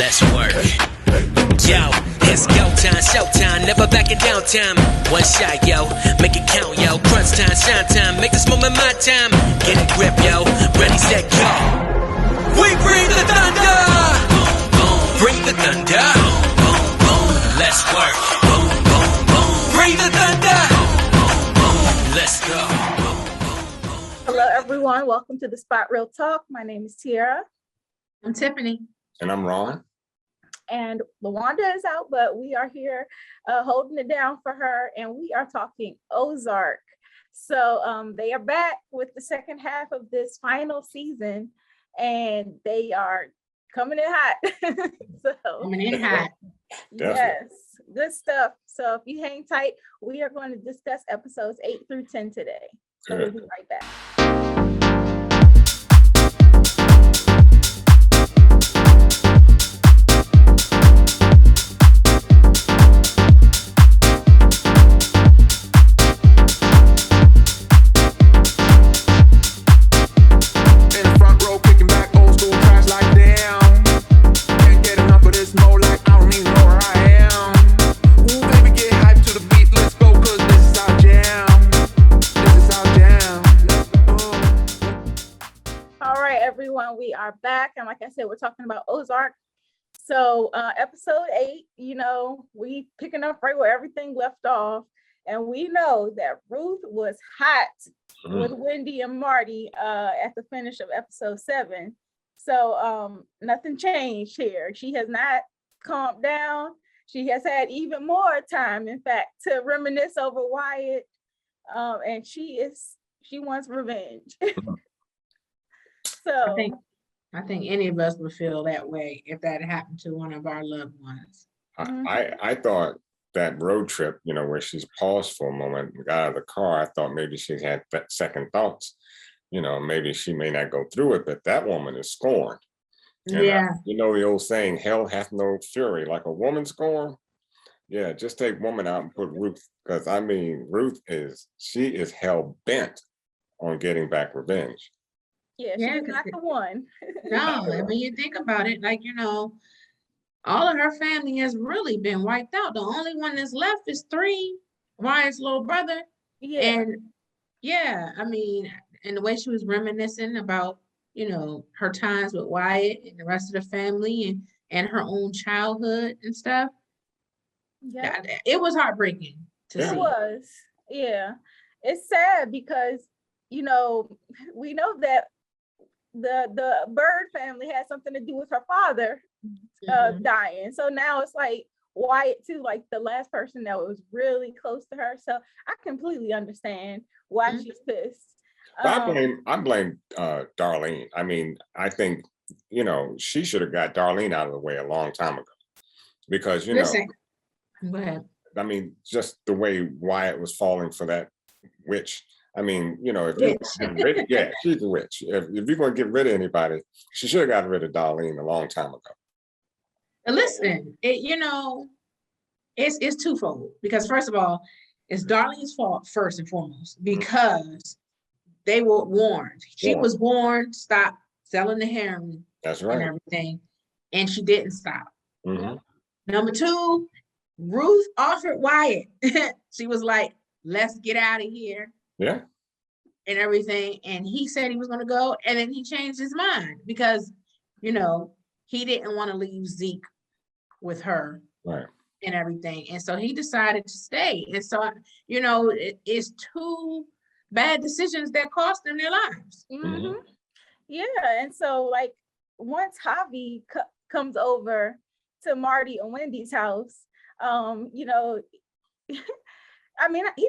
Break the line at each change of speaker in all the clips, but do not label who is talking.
Let's work. Yo, it's go time, showtime, never backing down time. One shot, yo, make it count, yo. Crunch time, shine time, make this moment my time. Get a grip, yo, ready, set, go. We bring the thunder. Bring the thunder. Let's work. Bring the thunder. Let's go.
Hello, everyone. Welcome to the Spot Real Talk. My name is Tiara.
I'm Tiffany.
And I'm Ron.
And LaWanda is out, but we are here holding it down for her. And we are talking Ozark. So they are back with the second half of this final season. And they are coming in hot.
Coming in hot.
Yes, good stuff. So if you hang tight, we are going to discuss episodes 8 through 10 today. So we'll be right back. We are back, and like I said, we're talking about Ozark. So episode 8, we picking up right where everything left off, and we know that Ruth was hot with Wendy and Marty at the finish of episode 7. So nothing changed here. She has not calmed down. She has had even more time, in fact, to reminisce over Wyatt, and she wants revenge. So
I think any of us would feel that way if that happened to one of our loved ones.
I thought that road trip, where she's paused for a moment and got out of the car, I thought maybe she had second thoughts. Maybe she may not go through it, but that woman is scorned. And, the old saying, hell hath no fury, like a woman scorned. Yeah, just take woman out and put Ruth, because Ruth is hell bent on getting back revenge.
Yeah, she's not the one.
No, I mean, you think about it, all of her family has really been wiped out. The only one that's left is 3, Wyatt's little brother. Yeah. And and the way she was reminiscing about, her times with Wyatt and the rest of the family and her own childhood and stuff. Yeah. It was heartbreaking to see.
It was. Yeah. It's sad because, we know that the Byrde family had something to do with her father dying. So now it's like Wyatt too, like the last person that was really close to her. So I completely understand why she's pissed.
I blame Darlene. I think, she should have got Darlene out of the way a long time ago. Because,
Listen, go ahead.
Just the way Wyatt was falling for that witch. If she's a witch. If you're going to get rid of anybody, she should have gotten rid of Darlene a long time ago.
Listen, it's twofold. Because first of all, it's Darlene's fault first and foremost, because they were warned. She was warned, stop selling the heroin.
That's right.
And everything, and she didn't stop.
Mm-hmm.
Number 2, Ruth offered Wyatt. She was like, "Let's get out of here."
Yeah.
And everything. And he said he was going to go. And then he changed his mind because, he didn't want to leave Zeke with her.
Right.
And everything. And so he decided to stay. And so, it's 2 bad decisions that cost them their lives.
Mm-hmm. Yeah. And so once Javi comes over to Marty and Wendy's house, he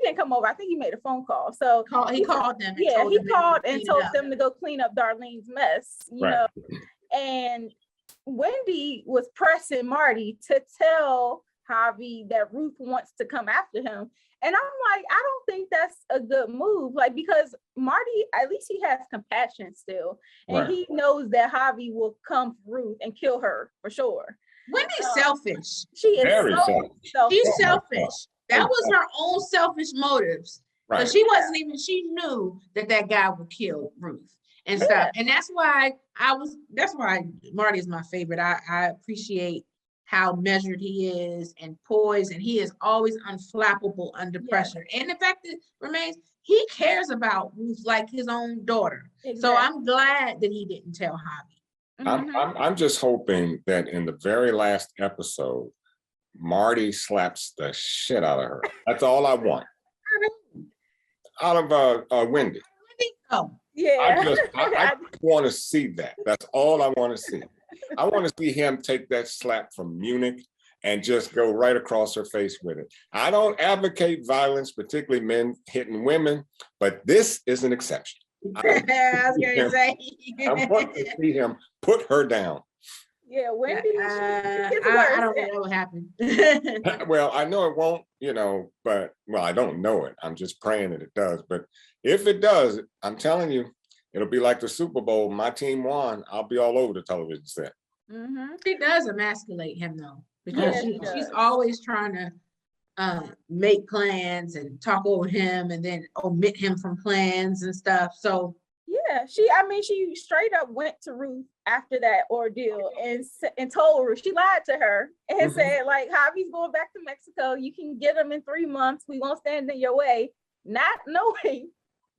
didn't come over. I think he made a phone call. So
he called them.
He called and told them to go clean up Darlene's mess, you know. And Wendy was pressing Marty to tell Javi that Ruth wants to come after him. And I'm like, I don't think that's a good move. Because Marty, at least he has compassion still. And he knows that Javi will come for Ruth and kill her for sure.
Wendy's selfish.
She is
very selfish.
She's selfish. That was her own selfish motives. Right. So she knew that guy would kill Ruth. and stuff. And that's why Marty is my favorite. I appreciate how measured he is and poised, and he is always unflappable under pressure. And the fact that remains, he cares about Ruth like his own daughter. Exactly. So I'm glad that he didn't tell Javi.
I'm just hoping that in the very last episode, Marty slaps the shit out of her. That's all I want. Out of Wendy.
Oh,
yeah.
I want to see that. That's all I want to see. I want to see him take that slap from Munich and just go right across her face with it. I don't advocate violence, particularly men hitting women, but this is an exception.
I was going to say.
I want to see him put her down.
Yeah, Wendy,
I don't think that will happen.
Well, I know it won't, but, I don't know it. I'm just praying that it does. But if it does, I'm telling you, it'll be like the Super Bowl. My team won. I'll be all over the television set.
She does emasculate him, though, because she's always trying to make plans and talk over him and then omit him from plans and stuff. So
yeah, she straight up went to Ruth after that ordeal and told her, she lied to her and said, like, Javi's going back to Mexico. You can get him in 3 months. We won't stand in your way. Not knowing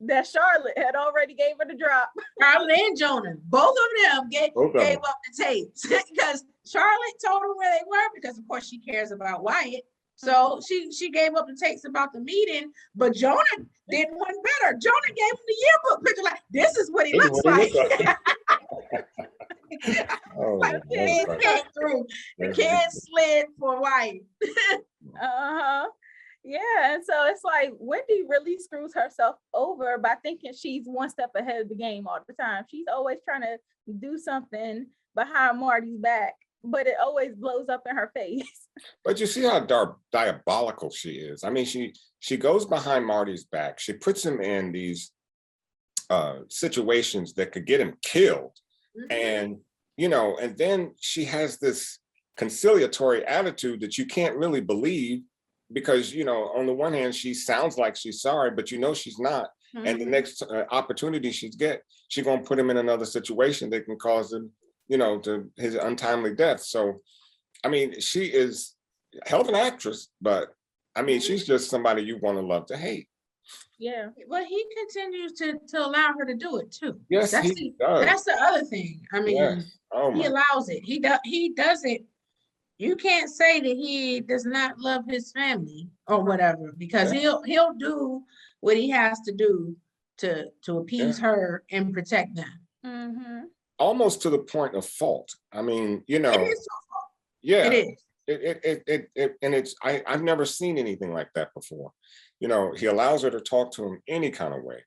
that Charlotte had already gave her the drop.
Charlotte and Jonah, both of them gave up the tapes because Charlotte told her where they were because, of course, she cares about Wyatt. So she gave up the tapes about the meeting, but Jonah did one better. Jonah gave him the yearbook picture, like, this is what he looks like. Like the kid came through. The kid slid for Wyatt.
Yeah, and so it's like Wendy really screws herself over by thinking she's one step ahead of the game all the time. She's always trying to do something behind Marty's back, but it always blows up in her face.
But you see how diabolical she is. I mean, she goes behind Marty's back. She puts him in these situations that could get him killed. And, and then she has this conciliatory attitude that you can't really believe because, on the one hand, she sounds like she's sorry, but she's not. And the next opportunity she's going to put him in another situation that can cause him, to his untimely death. So, I mean, she is a hell of an actress, but I mean, she's just somebody you want to love to hate.
Yeah. Well, he continues to allow her to do it too.
Yes,
does. That's the other thing. I mean, he allows it. He does it. You can't say that he does not love his family or whatever, because he'll do what he has to do to appease her and protect them.
Almost to the point of fault. I mean,
it is so fault.
Yeah,
it
is. And I've never seen anything like that before. He allows her to talk to him any kind of way,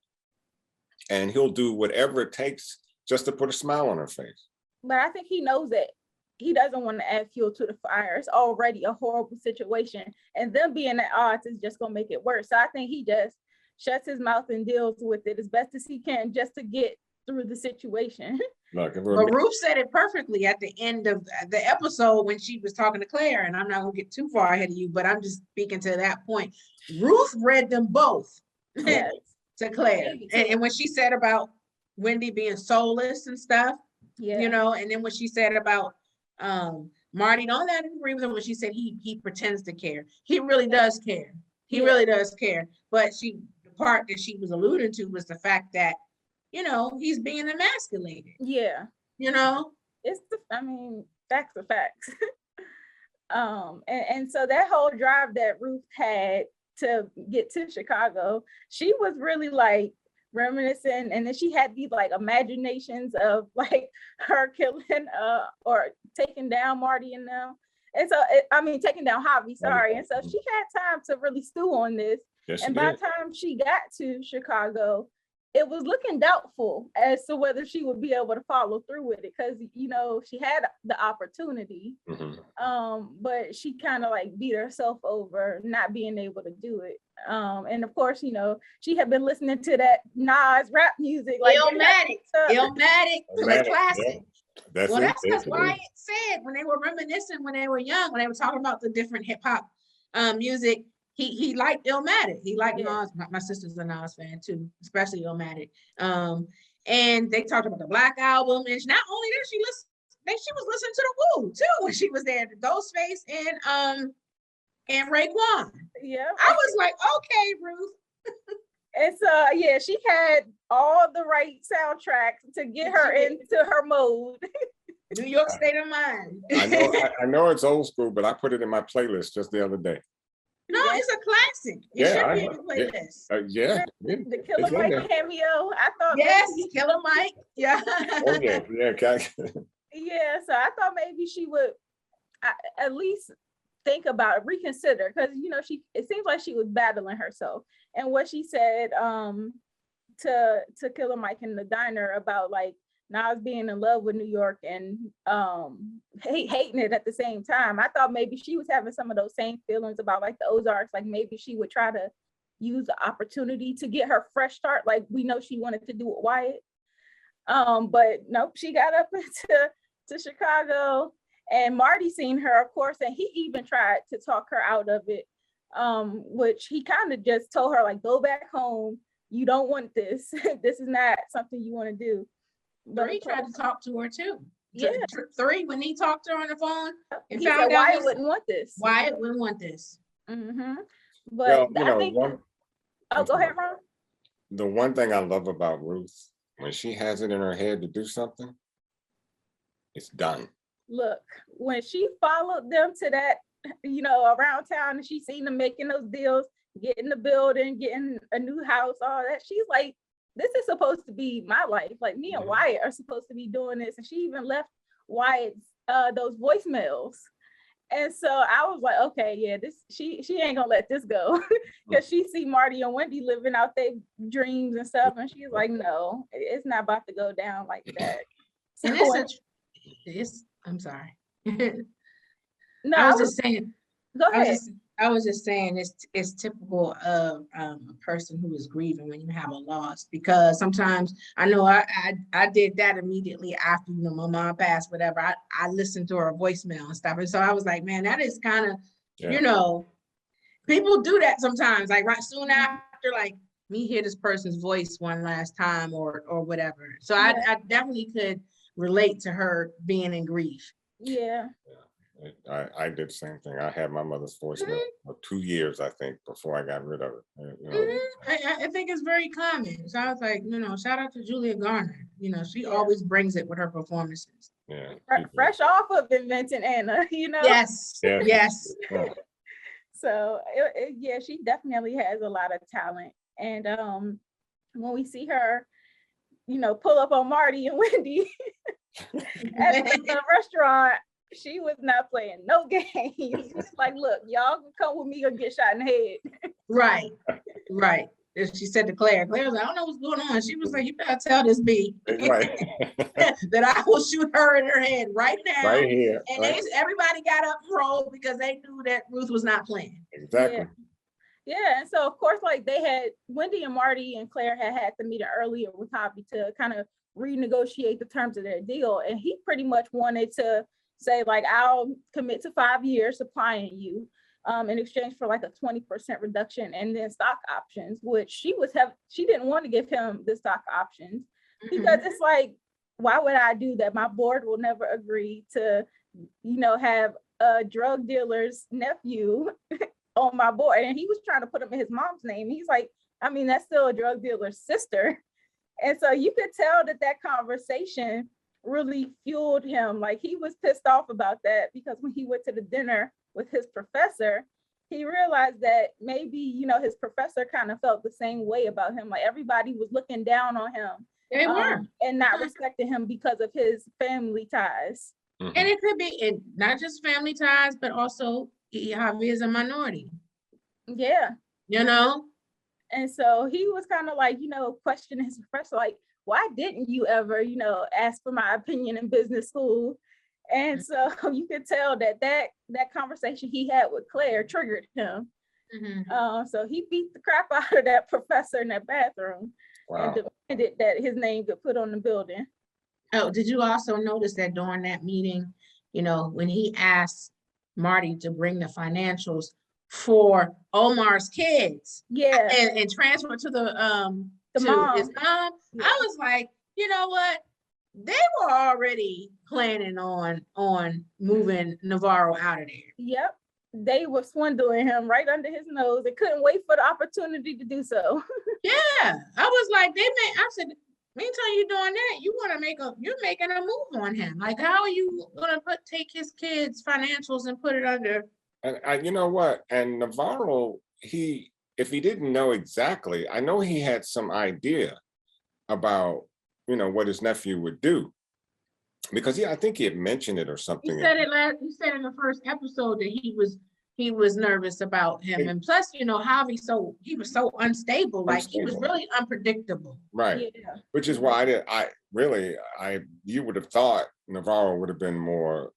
and he'll do whatever it takes just to put a smile on her face.
But I think he knows that he doesn't want to add fuel to the fire. It's already a horrible situation, and them being at odds is just gonna make it worse. So I think he just shuts his mouth and deals with it as best as he can just to get through the situation.
But Ruth said it perfectly at the end of the episode when she was talking to Claire, and I'm not gonna get too far ahead of you, but I'm just speaking to that point. Ruth read them both to Claire, and when she said about Wendy being soulless and stuff, and then when she said about Marty, all that I agree with her when she said he pretends to care. He really does care. He really does care. But the part that she was alluding to was the fact that he's being emasculated.
Yeah. Facts are facts. And so that whole drive that Ruth had to get to Chicago, she was really like reminiscing, and then she had these like imaginations of like her killing or taking down Marty and them. And so taking down Javi, sorry. And so she had time to really stew on this.
Yes,
and by the time she got to Chicago, it was looking doubtful as to whether she would be able to follow through with it, because she had the opportunity, but she kind of like beat herself over not being able to do it. And of course, she had been listening to that Nas rap music, like
Illmatic, the classic.
That's
because Wyatt said when they were reminiscing when they were young, when they were talking about the different hip hop music. He liked Illmatic. He liked Nas. My sister's a Nas fan too, especially Illmatic. And they talked about the Black Album, and not only that, she was listening to the Woo too when she was there, the Ghostface and Raekwon.
Yeah.
I was like, okay, Ruth.
And so yeah, she had all the right soundtracks to get her into her mode.
New York State of Mind.
I know it's old school, but I put it in my playlist just the other day.
No, it's a classic. It should be in the playlist.
The Killer Mike cameo. I thought
yes, Killer Mike. Yeah.
Oh yeah.
Yeah, so I thought maybe she would at least think about it, reconsider, because it seems like she was battling herself. And what she said to Killer Mike in the diner about like Nas being in love with New York and hating it at the same time. I thought maybe she was having some of those same feelings about like the Ozarks. Like maybe she would try to use the opportunity to get her fresh start, like we know she wanted to do with Wyatt. But nope, she got up to Chicago, and Marty seen her, of course, and he even tried to talk her out of it, which he kind of just told her like, go back home. You don't want this. This is not something you want to do.
But he tried to talk to her too.
Yeah.
3, when he talked to her on the phone, and
he said Wyatt wouldn't want this.
Wyatt wouldn't want this.
Mm-hmm. But I think. Go ahead, Ron.
The one thing I love about Ruth, when she has it in her head to do something, it's done.
Look, when she followed them to that, around town, and she seen them making those deals, getting the building, getting a new house, all that, she's like, this is supposed to be my life. Like me and Wyatt are supposed to be doing this. And she even left Wyatt's those voicemails. And so I was like, okay, yeah, she ain't gonna let this go. Because she see Marty and Wendy living out their dreams and stuff. And she's like, no, it's not about to go down like that. So
and I'm sorry.
No,
I was just saying.
Go ahead.
I was just saying it's typical of a person who is grieving when you have a loss, because sometimes I know I did that immediately after my mom passed, whatever. I listened to her voicemail and stuff, and so I was like, man, that is kind of people do that sometimes, like right soon after, like me hear this person's voice one last time or whatever. So I definitely could relate to her being in grief.
Yeah.
I did the same thing. I had my mother's voicemail for 2 years, I think, before I got rid of it.
I think it's very common. So I was like, shout out to Julia Garner. She always brings it with her performances.
Yeah.
Fresh off of Inventing Anna,
Yes. Yes.
Yeah.
So she definitely has a lot of talent. And when we see her, pull up on Marty and Wendy at the restaurant, she was not playing no games. She's like, look, y'all can come with me or get shot in the head.
Right. She said to Claire was like, I don't know what's going on. She was like, you better tell this B
Right.
that I will shoot her in her head right now.
Right here.
And everybody got up and rolled because they knew that Ruth was not playing.
Exactly.
Yeah, and so of course, like Wendy and Marty and Claire had the meeting earlier with Hobby to kind of renegotiate the terms of their deal. And he pretty much wanted to say, like, I'll commit to 5 years supplying you in exchange for like a 20% reduction and then stock options, which she didn't want to give him the stock options because it's like, why would I do that? My board will never agree to, have a drug dealer's nephew on my board. And he was trying to put him in his mom's name. He's like, I mean, that's still a drug dealer's sister. And so you could tell that conversation really fueled him. Like he was pissed off about that because when he went to the dinner with his professor, he realized that maybe, his professor kind of felt the same way about him. Like everybody was looking down on him.
They were.
And not respecting him because of his family ties.
And it could be not just family ties, but also Javi is a minority.
Yeah. And so he was kind of like, questioning his professor, like, why didn't you ever, ask for my opinion in business school? And so you could tell that conversation he had with Claire triggered him. So he beat the crap out of that professor in that bathroom and demanded that his name get put on the building.
Oh, did you also notice that during that meeting, when he asked Marty to bring the financials for Omar's kids, and transfer to his mom, I was like, you know what? They were already planning on moving Navarro out of there.
Yep. They were swindling him right under his nose. They couldn't wait for the opportunity to do so.
Yeah. I was like, I said, meantime you're doing that, you're making a move on him. Like, how are you gonna take his kids' financials and put it under?
And you know what? And Navarro, if he didn't know exactly, I know he had some idea about, what his nephew would do. Because I think he had mentioned it or something.
He said in the first episode that he was nervous about him. And plus, Javi, he was so unstable, like he was really unpredictable.
Right.
Yeah.
Which is why you would have thought Navarro would have been more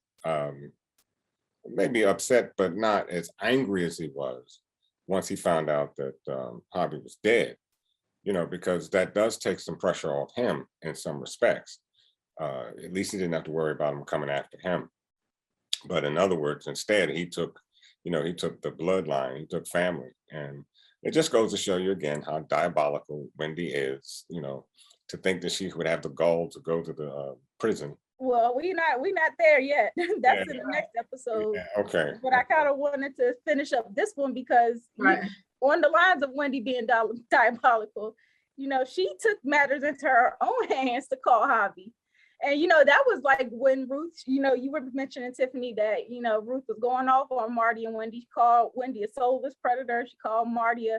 maybe upset, but not as angry as he was once he found out that Javi was dead. Because that does take some pressure off him in some respects. At least he didn't have to worry about him coming after him. But in other words, instead, he took the bloodline, he took family. And it just goes to show you again how diabolical Wendy is, to think that she would have the gall to go to the prison.
Well, we not there yet. That's in the next episode.
Yeah, okay.
But I kind of wanted to finish up this one because on the lines of Wendy being diabolical, she took matters into her own hands to call Javi. And, that was like when Ruth, you were mentioning, Tiffany, that, Ruth was going off on Marty, and Wendy called Wendy a soulless predator. She called Marty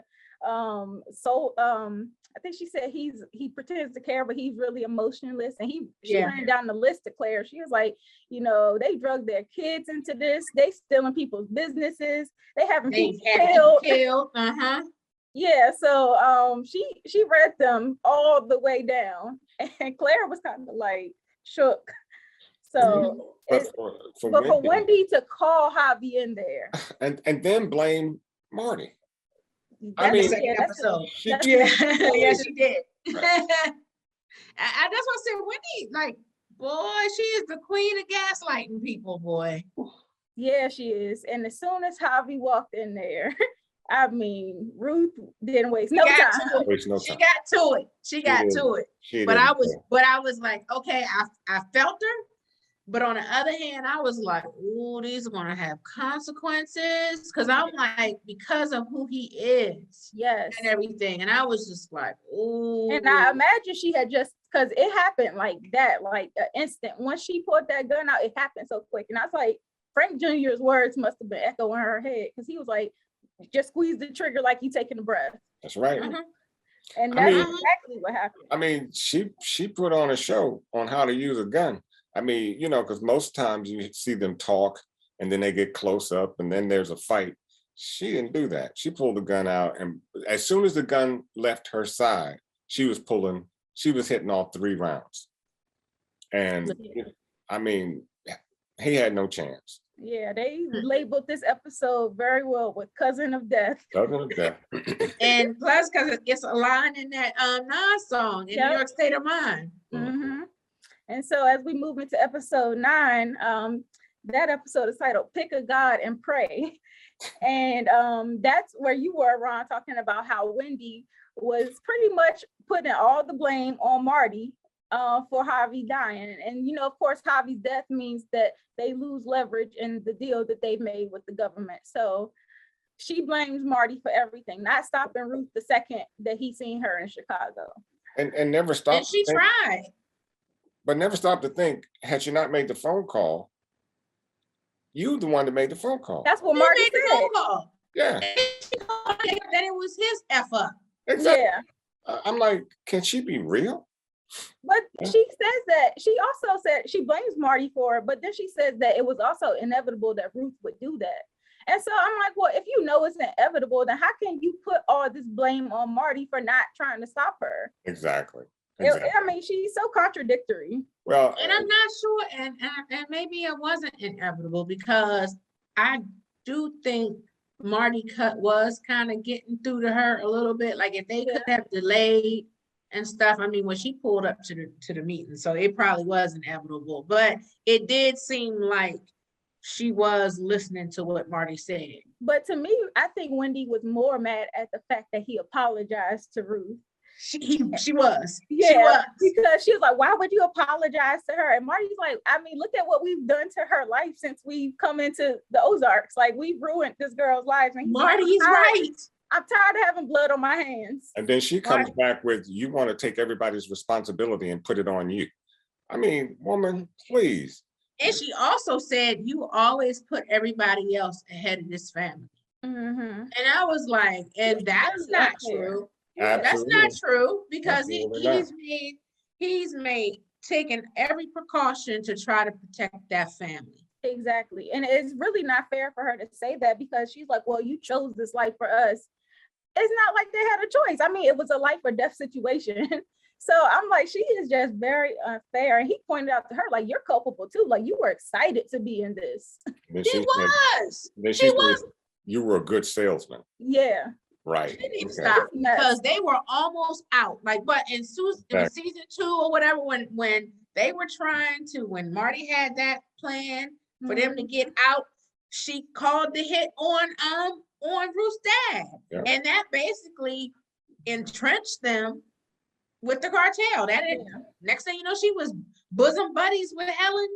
I think she said he pretends to care, but he's really emotionless. And she ran down the list to Claire. She was like, they drug their kids into this. They stealing people's businesses. They having people killed. Yeah, so she read them all the way down, and Claire was kind of like shook. So, for Wendy to call Javi in there,
and
then blame Marty.
Second episode. She did. That's why I said Wendy, like, boy, she is the queen of gaslighting people, boy.
Yeah, she is. And as soon as Javi walked in there, Ruth didn't waste no time.
She got to it. But I was like, okay, I felt her. But on the other hand, I was like, oh, these are gonna have consequences. Cause I'm like, because of who he is.
Yes.
And everything. And I was just like, oh.
And I imagine she had cause it happened like that, like an instant. Once she pulled that gun out, it happened so quick. And I was like, Frank Jr.'s words must have been echoing in her head. Cause he was like, just squeeze the trigger like you taking a breath.
That's right.
And that's exactly what happened.
She put on a show on how to use a gun. Because most times you see them talk and then they get close up and then there's a fight. She didn't do that. She pulled the gun out, and as soon as the gun left her side, she was hitting all 3 rounds. And he had no chance.
Yeah, they labeled this episode very well with Cousin of Death.
Cousin of Death.
And plus, because it's a line in that Nas song, in New York State of Mind.
Mm-hmm. And so as we move into episode 9, that episode is titled Pick a God and Pray. And that's where you were, Ron, talking about how Wendy was pretty much putting all the blame on Marty for Javi dying. And, of course, Javi's death means that they lose leverage in the deal that they've made with the government. So she blames Marty for everything, not stopping Ruth the second that he seen her in Chicago.
And never stopped.
And she tried.
But never stopped to think, had she not made the phone call, you the one that made the phone call.
That's what Marty
made
said.
The phone call.
Yeah.
That it was his F up.
Exactly. Yeah. I'm like, can she be real?
But she says that, she also said, she blames Marty for it, but then she says that it was also inevitable that Ruth would do that. And so I'm like, well, if you know it's inevitable, then how can you put all this blame on Marty for not trying to stop her?
Exactly.
She's so contradictory.
Well,
and I'm not sure, and maybe it wasn't inevitable, because I do think Marty was kind of getting through to her a little bit. Like, if they could have delayed and stuff, when she pulled up to the meeting, so it probably was inevitable. But it did seem like she was listening to what Marty said.
But to me, I think Wendy was more mad at the fact that he apologized to Ruth.
She was.
Yeah,
She was.
because she was like, why would you apologize to her? And Marty's like, I mean, look at what we've done to her life since we've come into the Ozarks. Like, we've ruined this girl's life. And
Marty's right.
I'm tired of having blood on my hands.
And then she comes back with, you want to take everybody's responsibility and put it on you. I mean, woman, please.
And she also said, you always put everybody else ahead of this family.
Mm-hmm.
And I was like, and that's not true.
Absolutely.
That's not true, because he's made taken every precaution to try to protect that family.
Exactly. And it's really not fair for her to say that, because she's like, well, you chose this life for us. It's not like they had a choice. I mean, it was a life or death situation. So I'm like, she is just very unfair. And he pointed out to her, like, you're culpable too. Like, you were excited to be in this.
She was.
You were a good salesman.
Yeah.
Right.
She didn't stop, because they were almost out. Like, but in season 2 or whatever, when they were trying to, when Marty had that plan for them to get out, she called the hit on Ruth's dad.
Yeah.
And that basically entrenched them with the cartel. Next thing you know, she was bosom buddies with Helen.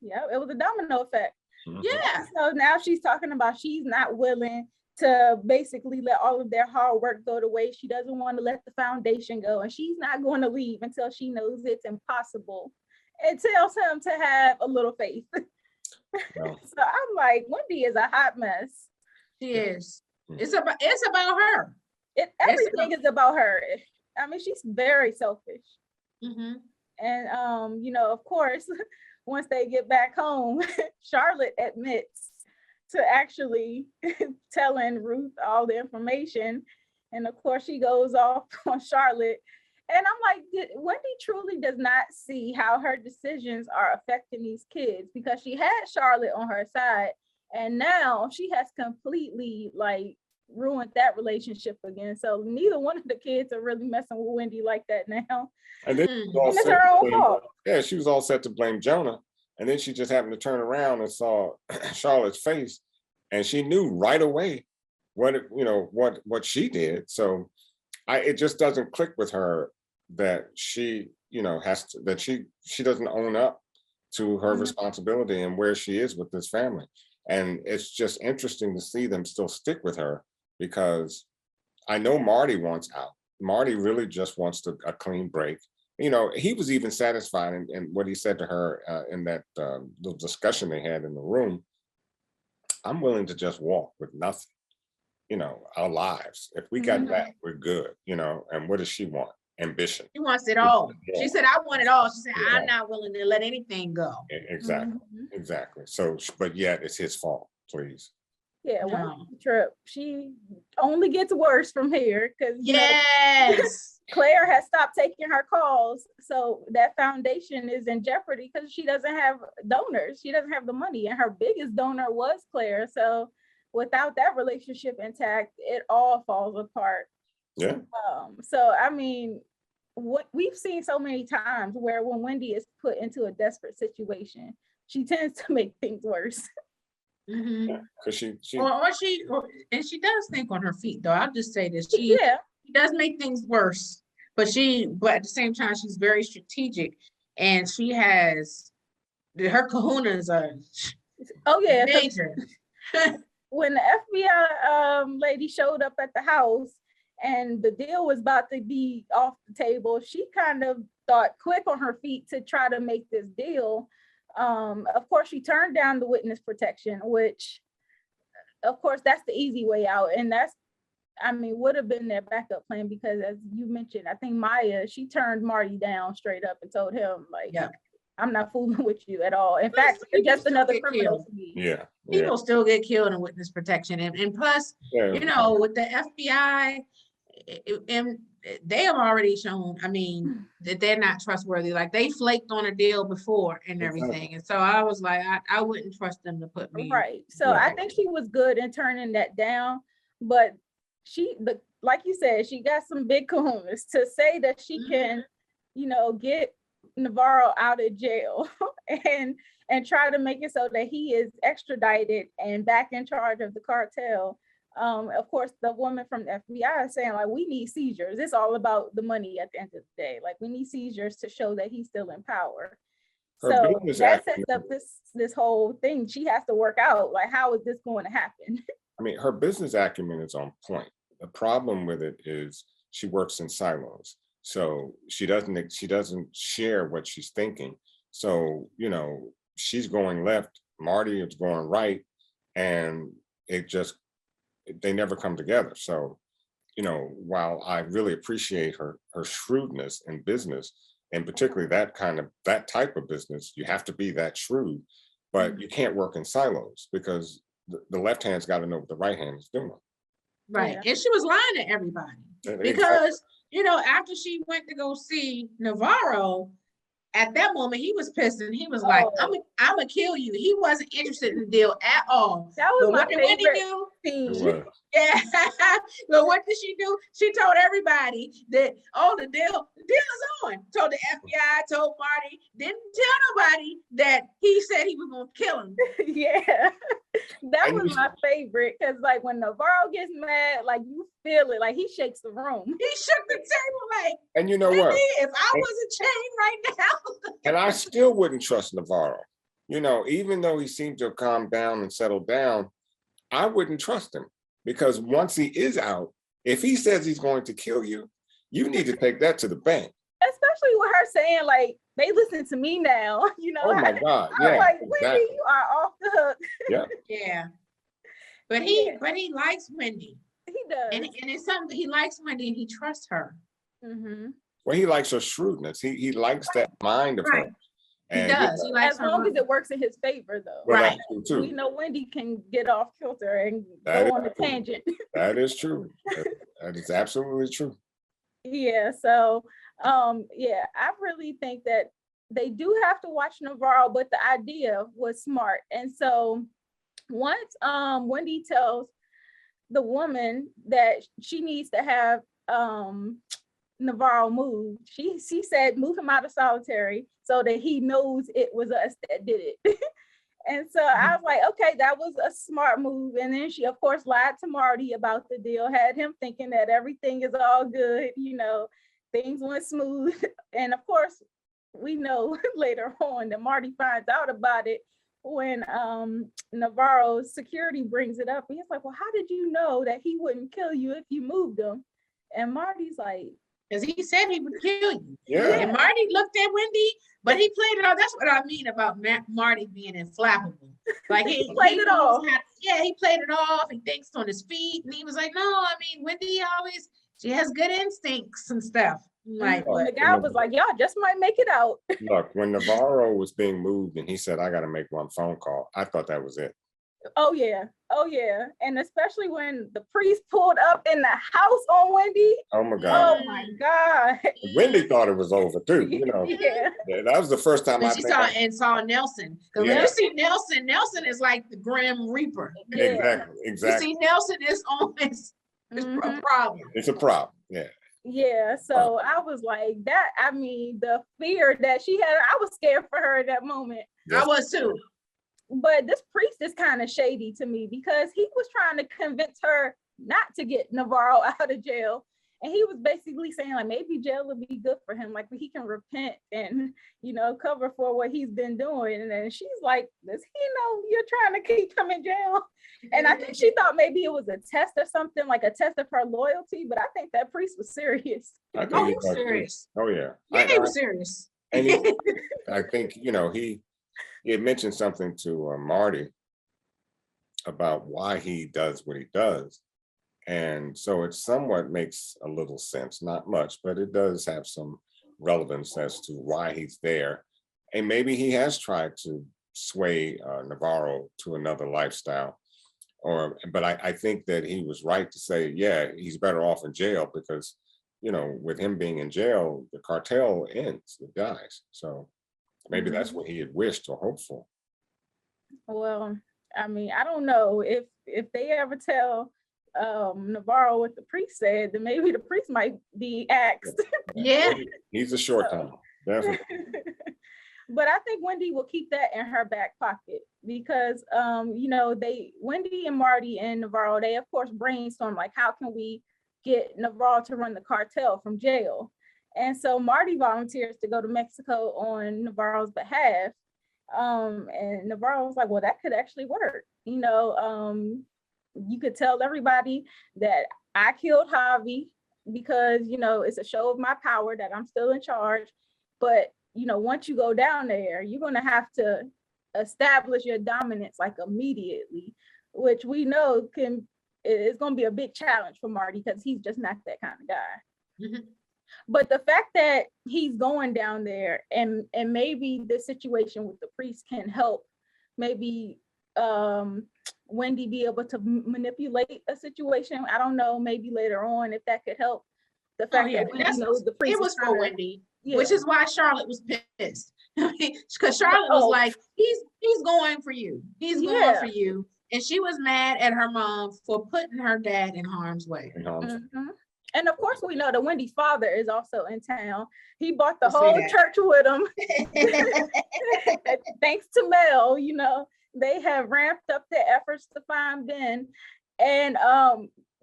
Yeah, it was a domino effect.
Mm-hmm.
Yeah.
So now she's talking about she's not willing to basically let all of their hard work go to waste. She doesn't want to let the foundation go, and she's not going to leave until she knows it's impossible. It tells him to have a little faith. No. So I'm like, Wendy is a hot mess.
She is. It's about her.
Everything is about her. I mean, she's very selfish.
Mm-hmm.
And of course, once they get back home, Charlotte admits to actually telling Ruth all the information. And of course, she goes off on Charlotte. And I'm like, Wendy truly does not see how her decisions are affecting these kids, because she had Charlotte on her side, and now she has completely ruined that relationship again. So neither one of the kids are really messing with Wendy like that now.
And then
it's her own fault.
Yeah, she was all set to blame Jonah. And then she just happened to turn around and saw Charlotte's face, and she knew right away what she did. So it just doesn't click with her that she she doesn't own up to her responsibility and where she is with this family. And it's just interesting to see them still stick with her, because I know Marty wants out. Marty really just wants a clean break. He was even satisfied in what he said to her in that the discussion they had in the room. I'm willing to just walk with nothing, our lives. If we got that, we're good, and what does she want? Ambition.
She wants it all. Yeah. She said, I want it all. She said, I'm not willing to let anything go.
Exactly. Exactly. So, but yet it's his fault, please.
Yeah, one trip. She only gets worse from here, because Claire has stopped taking her calls. So that foundation is in jeopardy because she doesn't have donors. She doesn't have the money, and her biggest donor was Claire. So without that relationship intact, it all falls apart.
Yeah.
So I mean, what we've seen so many times where when Wendy is put into a desperate situation, she tends to make things worse.
Mm-hmm.
Yeah, because she
she does think on her feet, though. I'll just say this: she does make things worse, but at the same time, she's very strategic, and she has her kahunas are major.
When the FBI lady showed up at the house and the deal was about to be off the table, she kind of thought quick on her feet to try to make this deal. Of course, she turned down the witness protection, which, of course, that's the easy way out. And would have been their backup plan, because as you mentioned, I think Maya, she turned Marty down straight up and told him, I'm not fooling with you at all. In fact, you're just another criminal to me.
Yeah.
People still get killed in witness protection. And plus, with the FBI, and they have already shown, that they're not trustworthy. Like, they flaked on a deal before and everything. And so I was like, I wouldn't trust them to put me.
Right. So I think she was good in turning that down. But like you said, she got some big kahunas to say that she can, get Navarro out of jail and try to make it so that he is extradited and back in charge of the cartel. of course, the woman from the FBI is saying, like, we need seizures. It's all about the money at the end of the day. Like, we need seizures to show that he's still in power.
Her
So
business
that
acumen-
sets up this whole thing. She has to work out, like, how is this going to happen?
I mean, her business acumen is on point. The problem with it is she works in silos. So she doesn't share what she's thinking. So, you know, she's going left, Marty is going right, and they never come together. So, you know, while I really appreciate her shrewdness in business, and particularly that type of business, you have to be that shrewd, but you can't work in silos because the left hand's got to know what the right hand is doing.
Right.
Yeah.
And she was lying to everybody
Exactly.
because, you know, after she went to go see Navarro, at that moment, he was pissed and he was like, I'm gonna kill you. He wasn't interested in the deal at all.
That was
But
my
what did Wendy
favorite
do?
It
scene.
was.
Yeah. But what did she do? She told everybody that, oh, the deal is on. Told the FBI, told Marty, didn't tell nobody that he said he was gonna kill him.
Yeah, that
And
was my favorite, because like when Navarro gets mad, like you feel it, like he shakes the room.
He shook the table like,
And you know what?
"Wendy, if I was a chain right now."
And I still wouldn't trust Navarro. You know, even though he seemed to have calmed down and settled down, I wouldn't trust him because once he is out, if he says he's going to kill you, you need to take that to the bank.
Especially with her saying, like, they listen to me now. You know,
Oh my God.
I'm
Yeah.
like, Wendy,
Exactly.
you are off the hook.
Yeah.
Yeah. But
Yeah.
he likes Wendy.
He does.
And it's something he likes Wendy and he trusts her.
Mhm.
Well, he likes her shrewdness. He likes that mind of
Right.
her.
He
And
does. He likes
As
her.
long as
mind.
it works in his favor, though.
well,
Right.
that's true
We
too.
know Wendy can get off kilter and
That
go
is
on a
true.
tangent.
That is true. That is absolutely true.
Yeah, so yeah, I really think that they do have to watch Navarro, but the idea was smart. And so once Wendy tells the woman that she needs to have Navarro moved, she said move him out of solitary so that he knows it was us that did it. And so I was like, okay, that was a smart move. And then she, of course, lied to Marty about the deal, had him thinking that everything is all good, you know, things went smooth. And of course, we know later on that Marty finds out about it when Navarro's security brings it up. He's like, well, how did you know that he wouldn't kill you if you moved him? And Marty's like,
Because he said he would kill you.
Yeah.
And Marty looked at Wendy, but he played it off. That's what I mean about Marty being inflammable. Like he
played it off.
Yeah, he played it off. He thinks on his feet. And he was like, no, I mean, Wendy she has good instincts and stuff. Like,
and the guy was like, y'all just might make it out.
Look, when Navarro was being moved and he said, I got to make one phone call, I thought that was it.
Oh yeah. And especially when the priest pulled up in the house on Wendy.
Oh my God.
Oh my God.
Wendy thought it was over too, you know.
Yeah.
Yeah, that was the first time
when
I
she
think
saw Nelson. Because when
Yeah.
you see Nelson is like the Grim Reaper.
Yeah.
You
Exactly.
see Nelson is always a
Mhm.
problem.
It's a problem. Yeah.
Yeah, so I was like that. I mean, the fear that she had, I was scared for her at that moment.
I was too.
But this priest is kind of shady to me because he was trying to convince her not to get Navarro out of jail. And he was basically saying, like, maybe jail would be good for him, like he can repent and, you know, cover for what he's been doing. And then she's like, does he know you're trying to keep him in jail? And I think she thought maybe it was a test or something, like a test of her loyalty. But I think that priest was serious.
I think
Oh,
he
he was
was too.
serious.
Oh yeah.
Yeah, he was serious.
And I think, you know, he had mentioned something to Marty about why he does what he does. And so it somewhat makes a little sense, not much, but it does have some relevance as to why he's there. And maybe he has tried to sway Navarro to another lifestyle. But I think that he was right to say, yeah, he's better off in jail because, you know, with him being in jail, the cartel ends, it dies. So maybe that's what he had wished or hoped for.
Well, I mean, I don't know if they ever tell Navarro what the priest said, then maybe the priest might be axed.
Yeah.
He's a short time, definitely.
But I think Wendy will keep that in her back pocket because Wendy and Marty and Navarro, they of course brainstorm like, how can we get Navarro to run the cartel from jail? And so Marty volunteers to go to Mexico on Navarro's behalf. And Navarro was like, well, that could actually work. You could tell everybody that I killed Javi because, it's a show of my power that I'm still in charge. But, once you go down there, you're going to have to establish your dominance like immediately, which we know is going to be a big challenge for Marty because he's just not that kind of guy.
Mm-hmm.
But the fact that he's going down there and maybe the situation with the priest can help maybe Wendy be able to manipulate a situation. I don't know, maybe later on if that could help. The fact that Wendy knows the priest.
It was for Wendy, which is why Charlotte was pissed. Because Charlotte was like, he's going for you. He's going for you. And she was mad at her mom for putting her dad in harm's way.
Mm-hmm. And of course, we know that Wendy's father is also in town. He bought the whole church with him. Thanks to Mel, they have ramped up their efforts to find Ben. And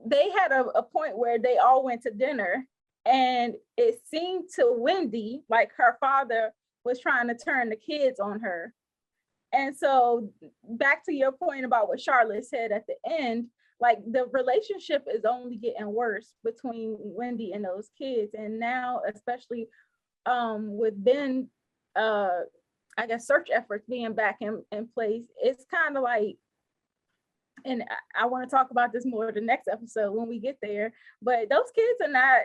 they had a point where they all went to dinner. And it seemed to Wendy like her father was trying to turn the kids on her. And so back to your point about what Charlotte said at the end, like the relationship is only getting worse between Wendy and those kids. And now, especially with Ben, I guess search efforts being back in place, it's kind of like, and I want to talk about this more the next episode when we get there, but those kids are not,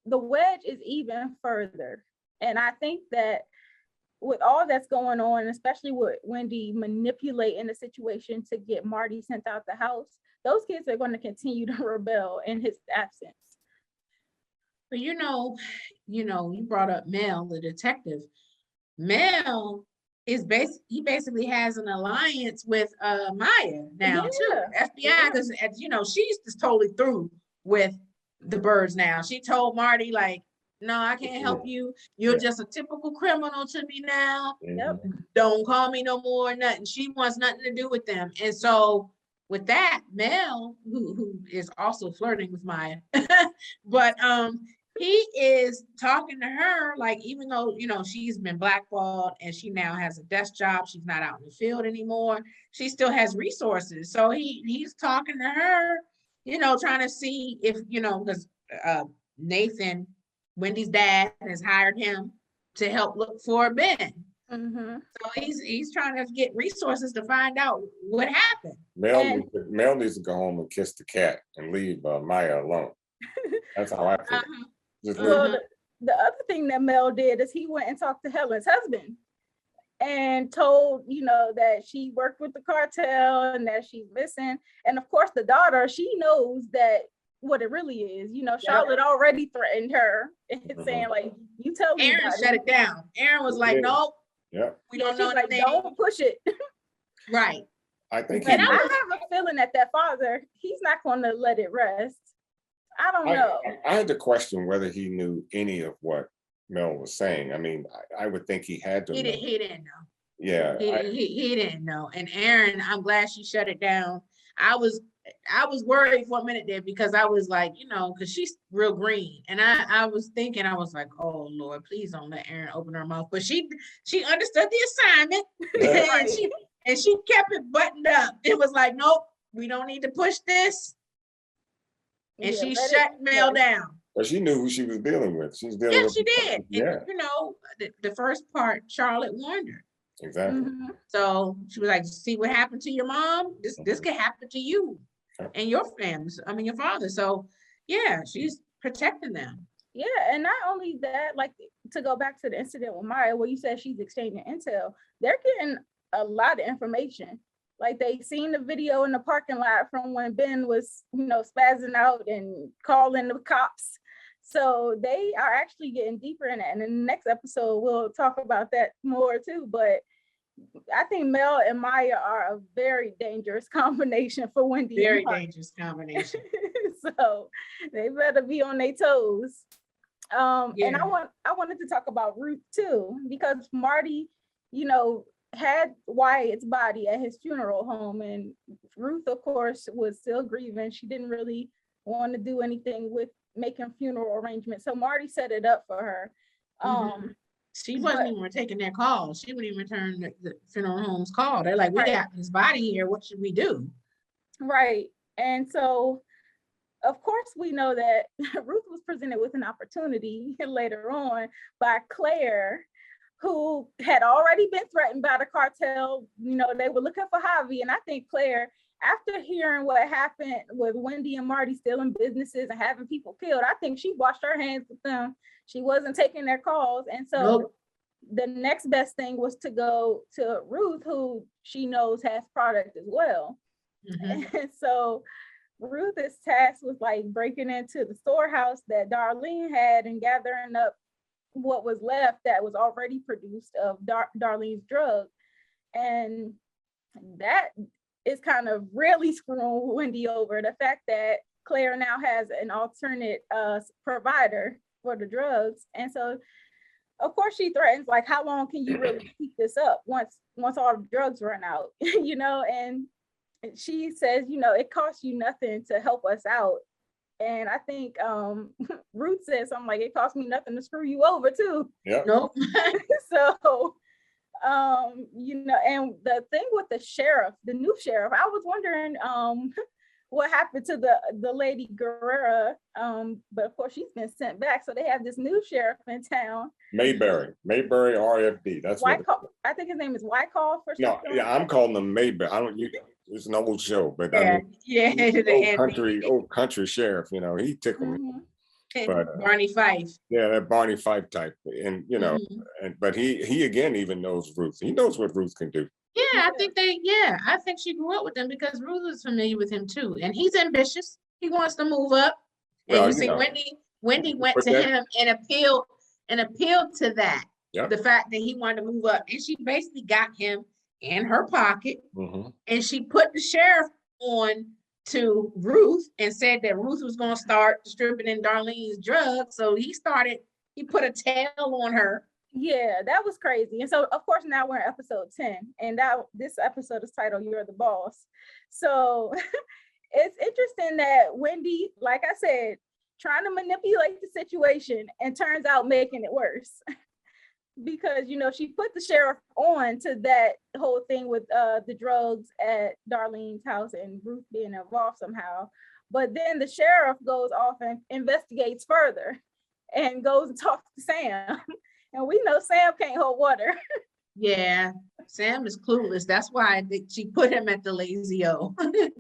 the wedge is even further. And I think that with all that's going on, especially with Wendy manipulating the situation to get Marty sent out the house, those kids are going to continue to rebel in his absence.
But you brought up Mel, the detective. Mel is he basically has an alliance with Maya now too, FBI, because she's just totally through with the Byrdes now. She told Marty like, no, I can't help you. You're just a typical criminal to me now.
Yep.
Don't call me no more, nothing. She wants nothing to do with them. And so with that, Mel, who is also flirting with Maya, but he is talking to her like, even though she's been blackballed and she now has a desk job, she's not out in the field anymore, she still has resources. So he's talking to her, trying to see if because Nathan, Wendy's dad, has hired him to help look for Ben.
Mm-hmm.
So he's trying to get resources to find out what happened.
Mel needs to go home and kiss the cat and leave Maya alone. That's how I feel.
Well, the other thing that Mel did is he went and talked to Helen's husband and told, that she worked with the cartel and that she's missing. And of course, the daughter, she knows that what it really is. Charlotte already threatened her and saying, like, you tell me.
Aaron shut it down. Aaron was like, nope.
Yeah.
We don't know anything.
Like, don't push it.
Right.
I think
and I have a feeling that father, he's not going to let it rest. I don't know.
I had to question whether he knew any of what Mel was saying. I mean, I would think he had to.
He didn't know.
Yeah.
He didn't know. And Aaron, I'm glad she shut it down. I was worried for a minute there because I was like, because she's real green. And I was thinking, I was like, oh Lord, please don't let Aaron open her mouth. But she understood the assignment.
Yeah.
and she kept it buttoned up. It was like, nope, we don't need to push this. And she shut Mel down.
But she knew who she was dealing with. She's dealing with.
She did.
Yeah.
And, the first part, Charlotte warned her.
Exactly.
Mm-hmm.
So she was like, see what happened to your mom? This could happen to you and your family. Your father. So yeah, she's protecting them.
Yeah, and not only that, like, to go back to the incident with Maya, where you said she's exchanging intel, they're getting a lot of information. Like, they seen the video in the parking lot from when Ben was, spazzing out and calling the cops. So they are actually getting deeper in it. And in the next episode, we'll talk about that more too. But I think Mel and Maya are a very dangerous combination for Wendy.
Very dangerous combination.
So they better be on their toes. And I wanted to talk about Ruth too, because Marty, had Wyatt's body at his funeral home, and Ruth, of course, was still grieving. She didn't really want to do anything with making funeral arrangements. So Marty set it up for her.
She wasn't even taking their calls. She wouldn't even return the funeral home's call. They're like, we got his body here. What should we do?
Right. And so, of course, we know that Ruth was presented with an opportunity later on by Claire, who had already been threatened by the cartel. You know, they were looking for Javi. And I think Claire, after hearing what happened with Wendy and Marty stealing businesses and having people killed, I think she washed her hands with them. She wasn't taking their calls. And so the next best thing was to go to Ruth, who she knows has product as well. And so Ruth is tasked with like breaking into the storehouse that Darlene had and gathering up what was left that was already produced of Darlene's drug. And that is kind of really screwing Wendy over. The fact that Claire now has an alternate provider for the drugs. And so, of course, she threatens, like, how long can you really keep this up once all the drugs run out, you know? And she says, you know, it costs you nothing to help us out. And I think Ruth said something like, it cost me nothing to screw you over too.
Yeah.
Nope.
So, you know, and the thing with the sheriff, the new sheriff, I was wondering what happened to the lady Guerrera, but of course she's been sent back. So they have this new sheriff in town.
Mayberry RFD. That's what
I think his name is Wyckoff or something.
No, yeah, I'm calling them Mayberry. It's an old show, but
Yeah,
old country sheriff. You know, he tickled me. But
Barney Fife.
Yeah, that Barney Fife type, and you know, but he again even knows Ruth. He knows what Ruth can do.
Yeah, I think she grew up with him because Ruth is familiar with him too, and he's ambitious. He wants to move up, and
Well,
you see, Wendy went to him and appealed to that, the fact that he wanted to move up, and she basically got him in her pocket, and she put the sheriff on to Ruth and said that Ruth was going to start distributing Darlene's drugs. So he put a tail on her.
Yeah, that was crazy. And so, of course, now we're in episode 10, and now this episode is titled You're the Boss. So it's interesting that Wendy, like I said, trying to manipulate the situation and turns out making it worse. Because, you know, she put the sheriff on to that whole thing with the drugs at Darlene's house and Ruth being involved somehow. But then the sheriff goes off and investigates further and goes and talks to Sam. And we know Sam can't hold water.
Yeah, Sam is clueless. That's why she put him at the Lazy O.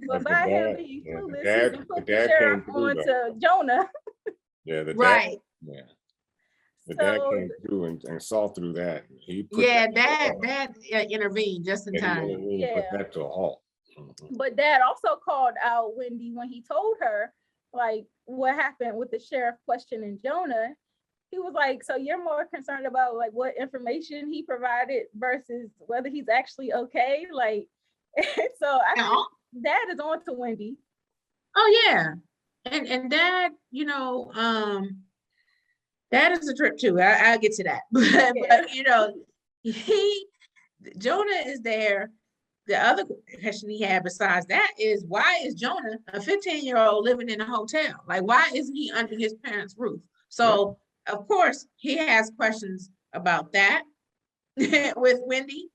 But by him being clueless, he put the sheriff on to Jonah.
Yeah,
right.
Yeah. The dad came through and saw through that.
Dad intervened just in time.
Put that to a halt.
But Dad also called out Wendy when he told her, like, what happened with the sheriff questioning Jonah. He was like, so you're more concerned about like what information he provided versus whether he's actually okay? Like, so I think Dad is on to Wendy.
Oh yeah. And Dad, you know, that is a trip too. I'll get to that. But you know, Jonah is there. The other question he had besides that is, why is Jonah, a 15-year-old, living in a hotel? Like, why isn't he under his parents' roof? So of course he has questions about that with Wendy.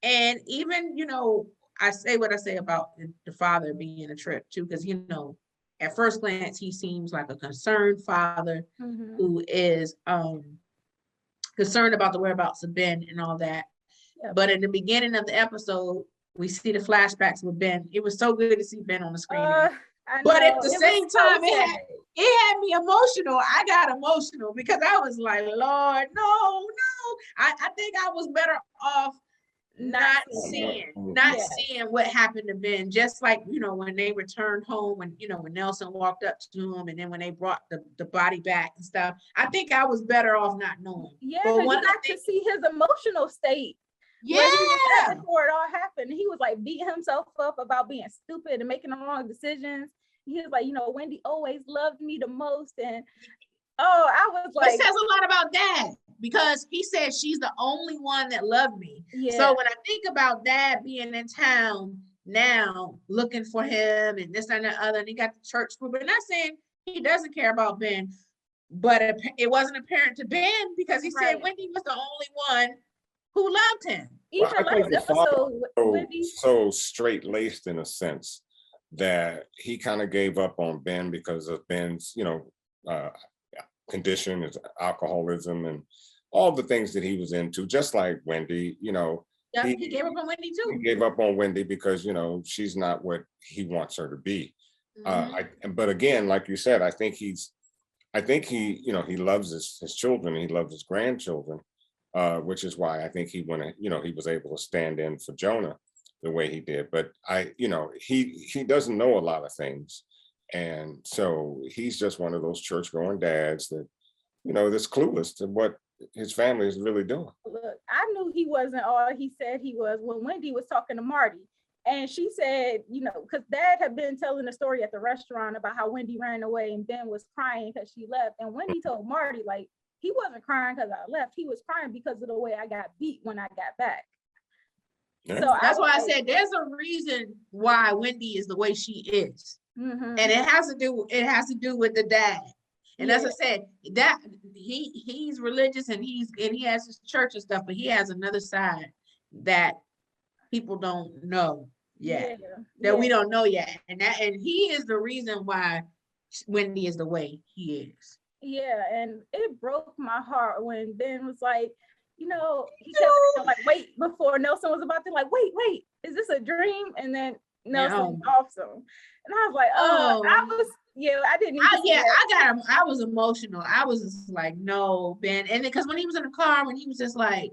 And even, you know, I say what I say about the father being a trip too, because, you know, at first glance, he seems like a concerned father who is concerned about the whereabouts of Ben and all that. But in the beginning of the episode, we see the flashbacks with Ben. It was so good to see Ben on the screen. But at the same time, it had me emotional. I got emotional because I was like, Lord, no. I think I was better off not seeing what happened to Ben. Just like, you know, when they returned home, when, you know, when Nelson walked up to him and then when they brought the body back and stuff, I think I was better off not knowing.
Yeah, but you got to see his emotional state.
Yeah.
Before it all happened, he was like beating himself up about being stupid and making the wrong decisions. He was like, you know, Wendy always loved me the most. And I was like,
it says a lot about Dad, because he said she's the only one that loved me.
Yeah.
So when I think about Dad being in town now, looking for him and this and the other, and he got the church group, but not saying he doesn't care about Ben, but it wasn't apparent to Ben because he said Wendy was the only one who loved him.
Even
Well, I think
last
the father
episode,
so,
Wendy.
so straight-laced in a sense that he kind of gave up on Ben because of Ben's, condition, his alcoholism and all the things that he was into, just like Wendy,
Yeah, he gave up on Wendy
he
too.
gave up on Wendy because, she's not what he wants her to be. But again, like you said, I think he, he loves his children, he loves his grandchildren, which is why I think he went, he was able to stand in for Jonah the way he did. But he doesn't know a lot of things. And so he's just one of those church-going dads that, that's clueless to what his family is really doing.
Look, I knew he wasn't all he said he was when Wendy was talking to Marty. And she said, because Dad had been telling a story at the restaurant about how Wendy ran away and Ben was crying because she left. And Wendy told Marty, like, he wasn't crying because I left. He was crying because of the way I got beat when I got back.
Yeah.
So
that's why I said there's a reason why Wendy is the way she is. And it has to do with the dad. And as I said, that he's religious and he has his church and stuff, but he has another side that people don't know yet, we don't know yet. And he is the reason why Wendy is the way he is.
Yeah, and it broke my heart when Ben was like, he kept saying, like, wait, before Nelson was about to wait, is this a dream? And then Nelson off him. And I was like, I didn't even
I was emotional. I was just like, no, Ben. And because when he was in the car, when he was just like,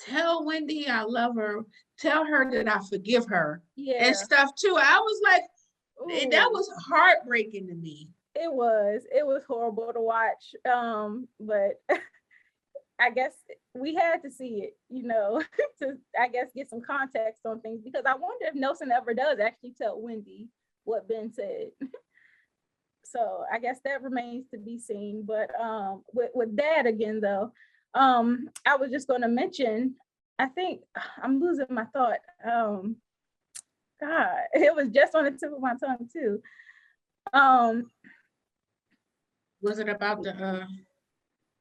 tell Wendy I love her, tell her that I forgive her, and stuff too. I was like, that was heartbreaking to me.
It was horrible to watch. But I guess we had to see it, to, I guess, get some context on things, because I wonder if Nelson ever does actually tell Wendy what Ben said. So I guess that remains to be seen. But with Dad again, though, I was just going to mention, I think I'm losing my thought. God, it was just on the tip of my tongue too.
Was it about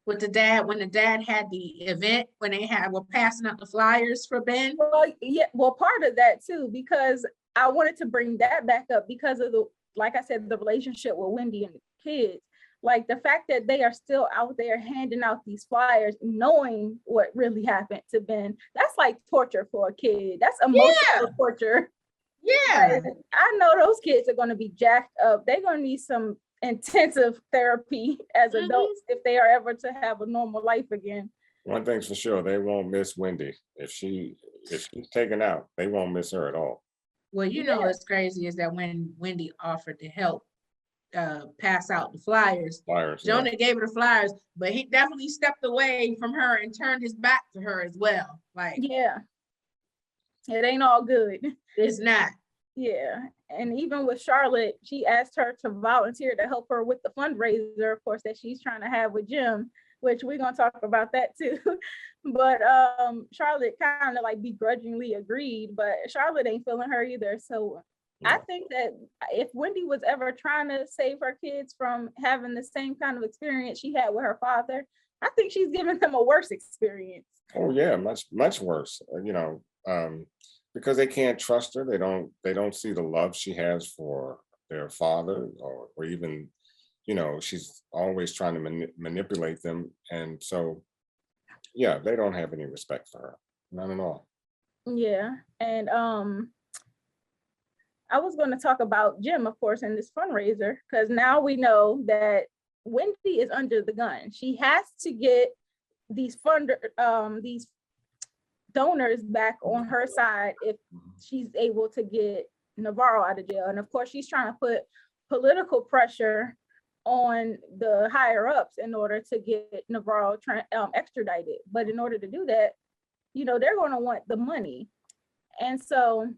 with the dad, when the dad had the event, when they were passing out the flyers for Ben?
Well, part of that too, because I wanted to bring that back up because of like I said, the relationship with Wendy and the kids. Like the fact that they are still out there handing out these flyers, knowing what really happened to Ben, that's like torture for a kid. That's emotional torture.
Yeah.
Like, I know those kids are going to be jacked up. They're going to need some intensive therapy as adults if they are ever to have a normal life again.
One thing's for sure, they won't miss Wendy. If she's taken out, they won't miss her at all.
Well, what's crazy is that when Wendy offered to help pass out the flyers, Jonah gave her the flyers, but he definitely stepped away from her and turned his back to her as well. Like,
it ain't all good.
It's not.
Yeah, and even with Charlotte, she asked her to volunteer to help her with the fundraiser, of course, that she's trying to have with Jim, which we're gonna talk about that too. But Charlotte kind of like begrudgingly agreed, but Charlotte ain't feeling her either. So I think that if Wendy was ever trying to save her kids from having the same kind of experience she had with her father, I think she's giving them a worse experience.
Oh yeah, much worse. Because they can't trust her. They don't see the love she has for their father, or even, she's always trying to manipulate them. And so, yeah, they don't have any respect for her. None at all.
Yeah. And I was going to talk about Jim, of course, in this fundraiser, because now we know that Wendy is under the gun. She has to get these donors back on her side if she's able to get Navarro out of jail. And of course, she's trying to put political pressure on the higher ups in order to get Navarro extradited. But in order to do that, they're going to want the money. And so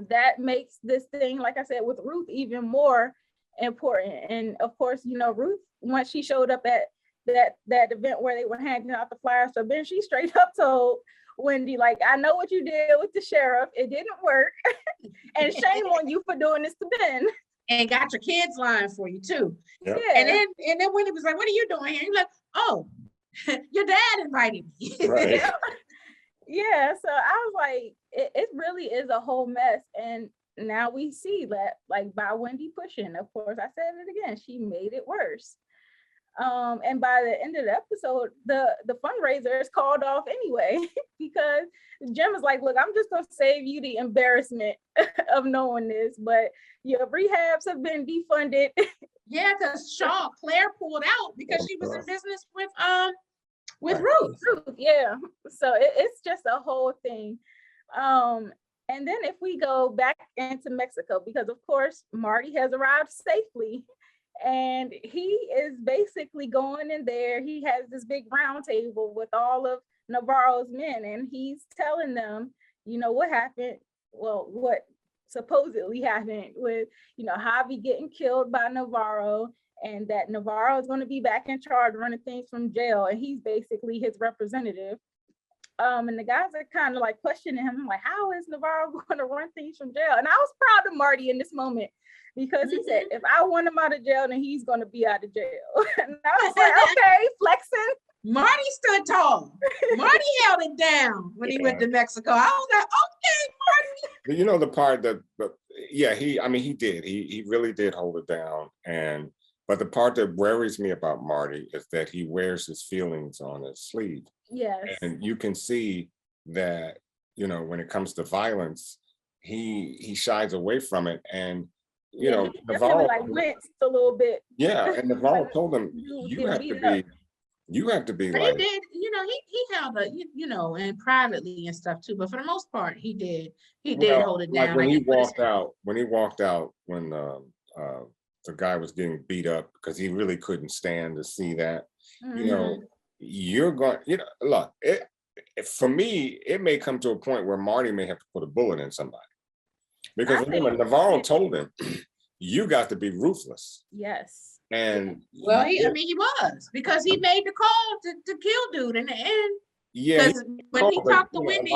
that makes this thing, like I said, with Ruth even more important. And of course, Ruth, once she showed up at that event where they were handing out the flyers. So then she straight up told Wendy, like, I know what you did with the sheriff. It didn't work. And shame on you for doing this to Ben.
And got your kids lying for you too.
Yep.
And then Wendy was like, what are you doing here? You're like, oh, your dad invited me.
Right.
Yeah, so I was like, it really is a whole mess. And now we see that, like, by Wendy pushing, of course, I said it again, she made it worse. And by the end of the episode, the fundraiser is called off anyway, because Jim is like, look, I'm just gonna save you the embarrassment of knowing this, but your rehabs have been defunded.
Yeah, because Claire pulled out because she was in business with Ruth.
Yeah, so it's just a whole thing. And then if we go back into Mexico, because of course Marty has arrived safely, and he is basically going in there. He has this big round table with all of Navarro's men, and he's telling them, you know, what happened, well, what supposedly happened with, you know, Javi getting killed by Navarro, and that Navarro is going to be back in charge running things from jail, and he's basically his representative. And the guys are kind of like questioning him, like, how is Navarro going to run things from jail? And I was proud of Marty in this moment, because he said, if I want him out of jail, then he's going to be out of jail. And I was like, okay, flexing.
Marty stood tall. Marty held it down when he went to Mexico. I was like, okay, Marty.
You know, the part that, yeah, he did. He really did hold it down. But the part that worries me about Marty is that he wears his feelings on his sleeve.
Yes.
And you can see that, you know, when it comes to violence, he shies away from it. And you know, Navarro
like winced a little bit.
Yeah, and Navarro told him, you have to be
but
like.
He did, you know, he held a, you know, and privately and stuff too. But for the most part, he did hold it down.
Like when he walked out, when the guy was getting beat up because he really couldn't stand to see that. Mm-hmm. You know, you're going. You know, look, for me, it may come to a point where Marty may have to put a bullet in somebody. Because remember, Navarro told him, you got to be ruthless.
Yes.
And
well, he was, because he made the call to kill dude in the end.
Yeah.
Because when he talked to Wendy.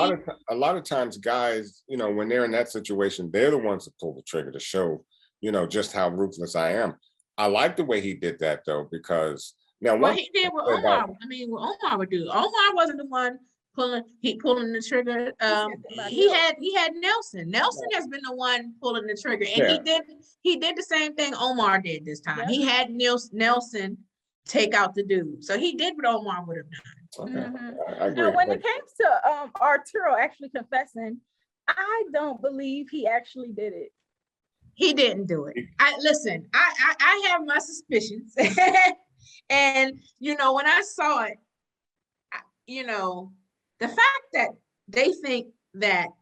A lot of times guys, you know, when they're in that situation, they're the ones that pull the trigger to show, you know, just how ruthless I am. I like the way he did that though, because now
what he did with Omar, what Omar would do. Omar wasn't the one pulling the trigger. He had Nelson. Nelson has been the one pulling the trigger, and he did the same thing Omar did this time. He had Nelson take out the dude, so he did what Omar would have done.
Okay.
Mm-hmm. Now, when it came to Arturo actually confessing, I don't believe he actually did it.
He didn't do it. I have my suspicions, and you know, when I saw it, you know. The fact that they think that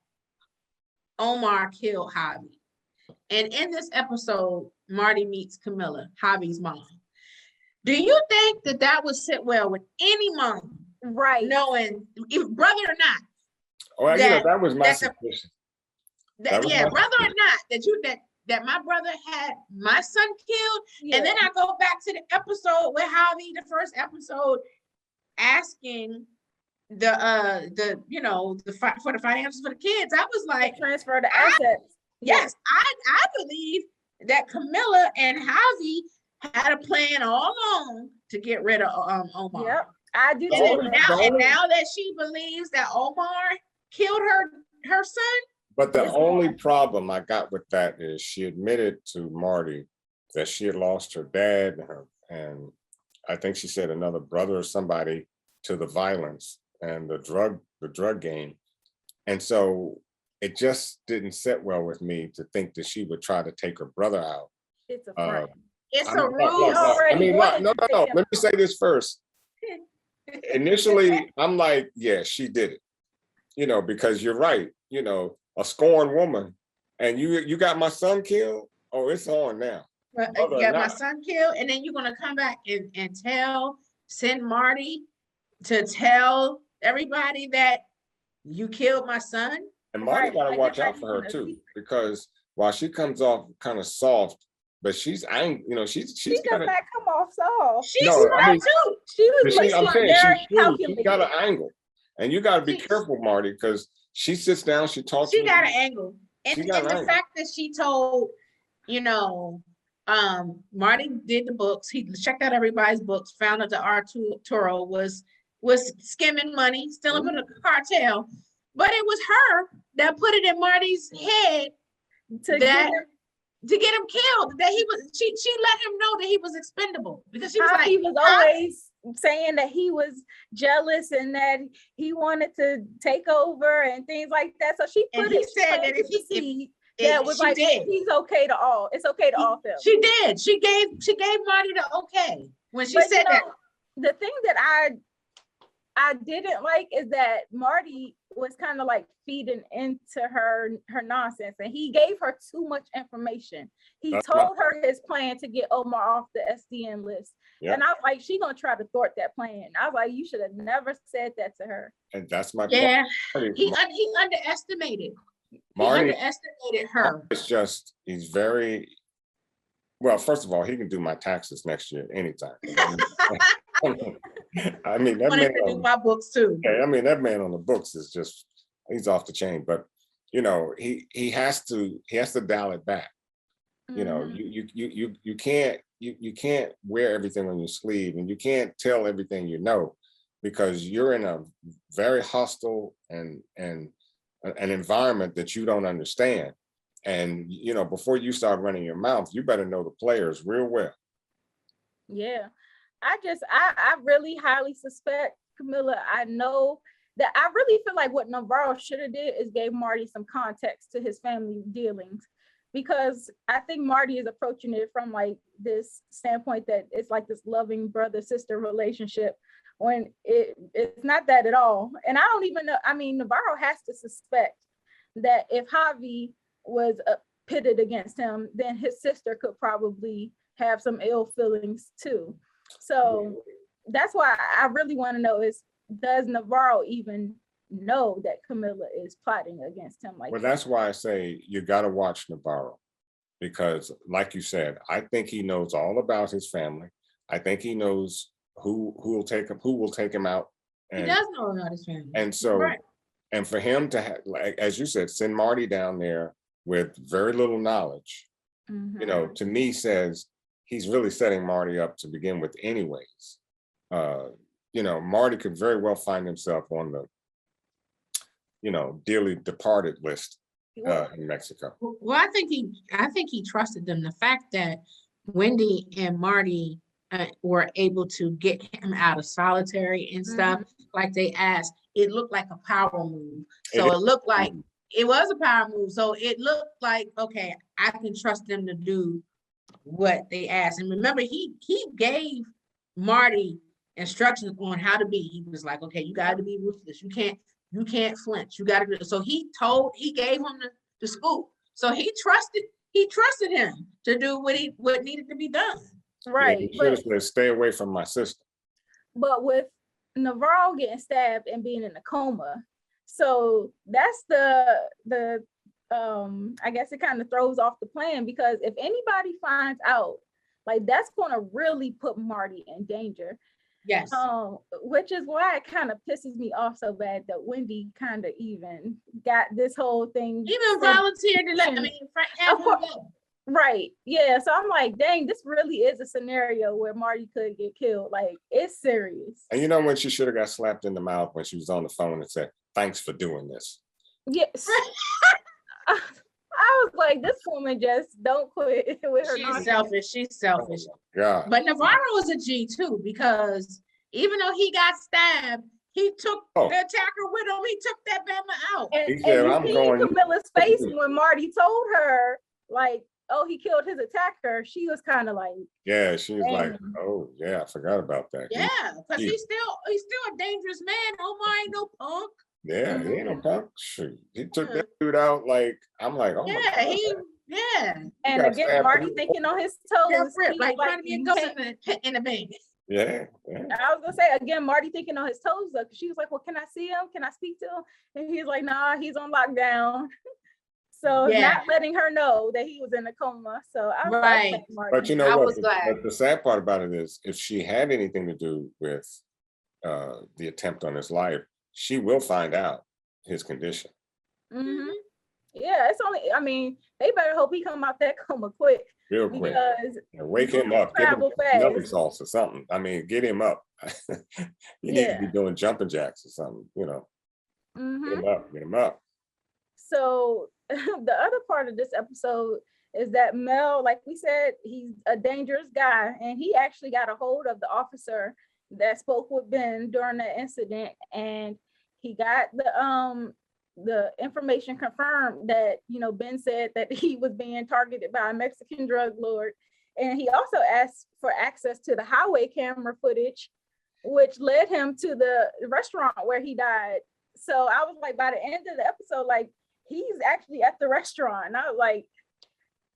Omar killed Javi, and in this episode, Marty meets Camilla, Javi's mom. Do you think that would sit well with any mom,
right?
Knowing if brother or not?
Well, that was my suspicion.
Brother or not, that my brother had my son killed, and then I go back to the episode with Javi, the first episode, asking for the finances for the kids. I was like,
transfer the assets.
Yes, I believe that Camilla and Javi had a plan all along to get rid of Omar.
Yep, I do
too. And now that she believes that Omar killed her son.
But the only problem I got with that is she admitted to Marty that she had lost her dad and I think she said another brother or somebody to the violence and the drug game. And so it just didn't sit well with me to think that she would try to take her brother out.
It's a friend.
It's a rule already.
No. Let me say this first. Initially, I'm like, yeah, she did it. You know, because you're right. You know, a scorned woman, and you got my son killed. Oh, it's on now.
You got my son killed, and then you're gonna come back and send Marty to tell everybody that you killed my son.
And Marty gotta watch out for her too, because while she comes off kind of soft, but she's she's
She
got
does
a
not come off soft.
She's
no. I
smart
mean,
too.
She was
I'm
like
saying
very
she got an
calculated.
angle, and you got to be
She-
careful, Marty, because she sits down, she talks.
She
with
got
you.
an angle. And,
She got
and
an
the
angle.
fact that she told, Marty did the books. He checked out everybody's books, found out that Arturo was skimming money, stealing from the cartel. But it was her that put it in Marty's head
to get him,
to get him killed. That he was she let him know that he was expendable, because she was like,
he was always saying that he was jealous and that he wanted to take over and things like that. So she put
and he said that if
that was like,
did.
he's okay to all. It's okay to off him.
She did. She gave Marty the okay when she said that.
The thing that I didn't like is that Marty was kind of like feeding into her nonsense, and he gave her too much information. He told her his plan to get Omar off the SDN list. Yep. And I was like, she gonna try to thwart that plan. I was like, you should have never said that to her.
And that's my
point. He underestimated.
Marty,
he underestimated her.
It's just, he's very, well, first of all, he can do my taxes next year anytime. I mean, that man
to do my books too.
I mean, that man on the books is just, he's off the chain. But he has to dial it back. You can't wear everything on your sleeve, and you can't tell everything because you're in a very hostile and an environment that you don't understand. And before you start running your mouth, you better know the players real well.
Yeah, I really highly suspect Camilla. I know that I really feel like what Navarro should have did is gave Marty some context to his family dealings, because I think Marty is approaching it from like this standpoint that it's like this loving brother-sister relationship, when it's not that at all. And I don't even know, I mean, Navarro has to suspect that if Javi was pitted against him, then his sister could probably have some ill feelings too. So that's why I really want to know is, does Navarro even know that Camilla is plotting against him?
Well, that's why I say you got to watch Navarro, because like you said, I think he knows all about his family. I think he knows who will take him out.
And, he does know about his family.
And so, and for him to have, like, as you said, send Marty down there with very little knowledge, to me says he's really setting Marty up to begin with anyways. Marty could very well find himself on the, dearly departed list in Mexico.
Well, I think he trusted them. The fact that Wendy and Marty were able to get him out of solitary and stuff, like they asked, it looked like a power move. So it looked like it was a power move. So it looked like, okay, I can trust them to do what they asked. And remember, he gave Marty instructions on how to be. He was like, okay, you got to be ruthless. You can't flinch. You got to do it. So he gave him the scoop. So he trusted him to do what needed to be done.
Right.
Yeah, but stay away from my sister.
But with Navarro getting stabbed and being in a coma, so that's the I guess it kind of throws off the plan, because if anybody finds out, like, that's going to really put Marty in danger.
Yes.
Which is why it kind of pisses me off so bad that Wendy kind of even got this whole thing.
Even volunteered to let have him go.
Right. Yeah. So I'm like, dang, this really is a scenario where Marty could get killed. Like, it's serious.
And when she should have got slapped in the mouth when she was on the phone and said, "Thanks for doing this."
Yes. I was like, this woman just don't quit with her.
She's selfish.
Yeah.
But Navarro was a G too, because even though he got stabbed, he took the attacker with him. He took that bama out.
And you see Camilla's face when Marty told her, like, oh, he killed his attacker. She was kind of like,
yeah, she was like, oh yeah, I forgot about that.
Yeah, because he's still a dangerous man. Omar ain't no punk.
Yeah, he ain't no punk. Shoot, he took that dude out. Like, I'm like, oh
yeah,
my God.
And again, Marty thinking on his toes,
like trying to be a ghost in the bank.
Yeah.
I was gonna say again, Marty thinking on his toes though, because she was like, well, can I see him? Can I speak to him? And he's like, nah, he's on lockdown. So
Yeah.
not letting her know that he was in a coma. So I was
Right.
like, Marty.
But you know
I
what?
was glad.
The sad part about it is, if she had anything to do with the attempt on his life, she will find out his condition.
Mhm. Yeah, it's only. I mean, they better hope he come out that coma quick
Real quick.
because
And wake him up. Give him
travel
melon
fast.
sauce or something. I mean, get him up. He needs to be
Yeah.
doing jumping jacks or something, you know. Get
Mhm.
him up, get him up.
So the other part of this episode is that Mel, like we said, he's a dangerous guy, and he actually got a hold of the officer that spoke with Ben during the incident, and he got the information confirmed that, you know, Ben said that he was being targeted by a Mexican drug lord, and he also asked for access to the highway camera footage, which led him to the restaurant where he died. So I was like, by the end of the episode, like, he's actually at the restaurant. And I was like,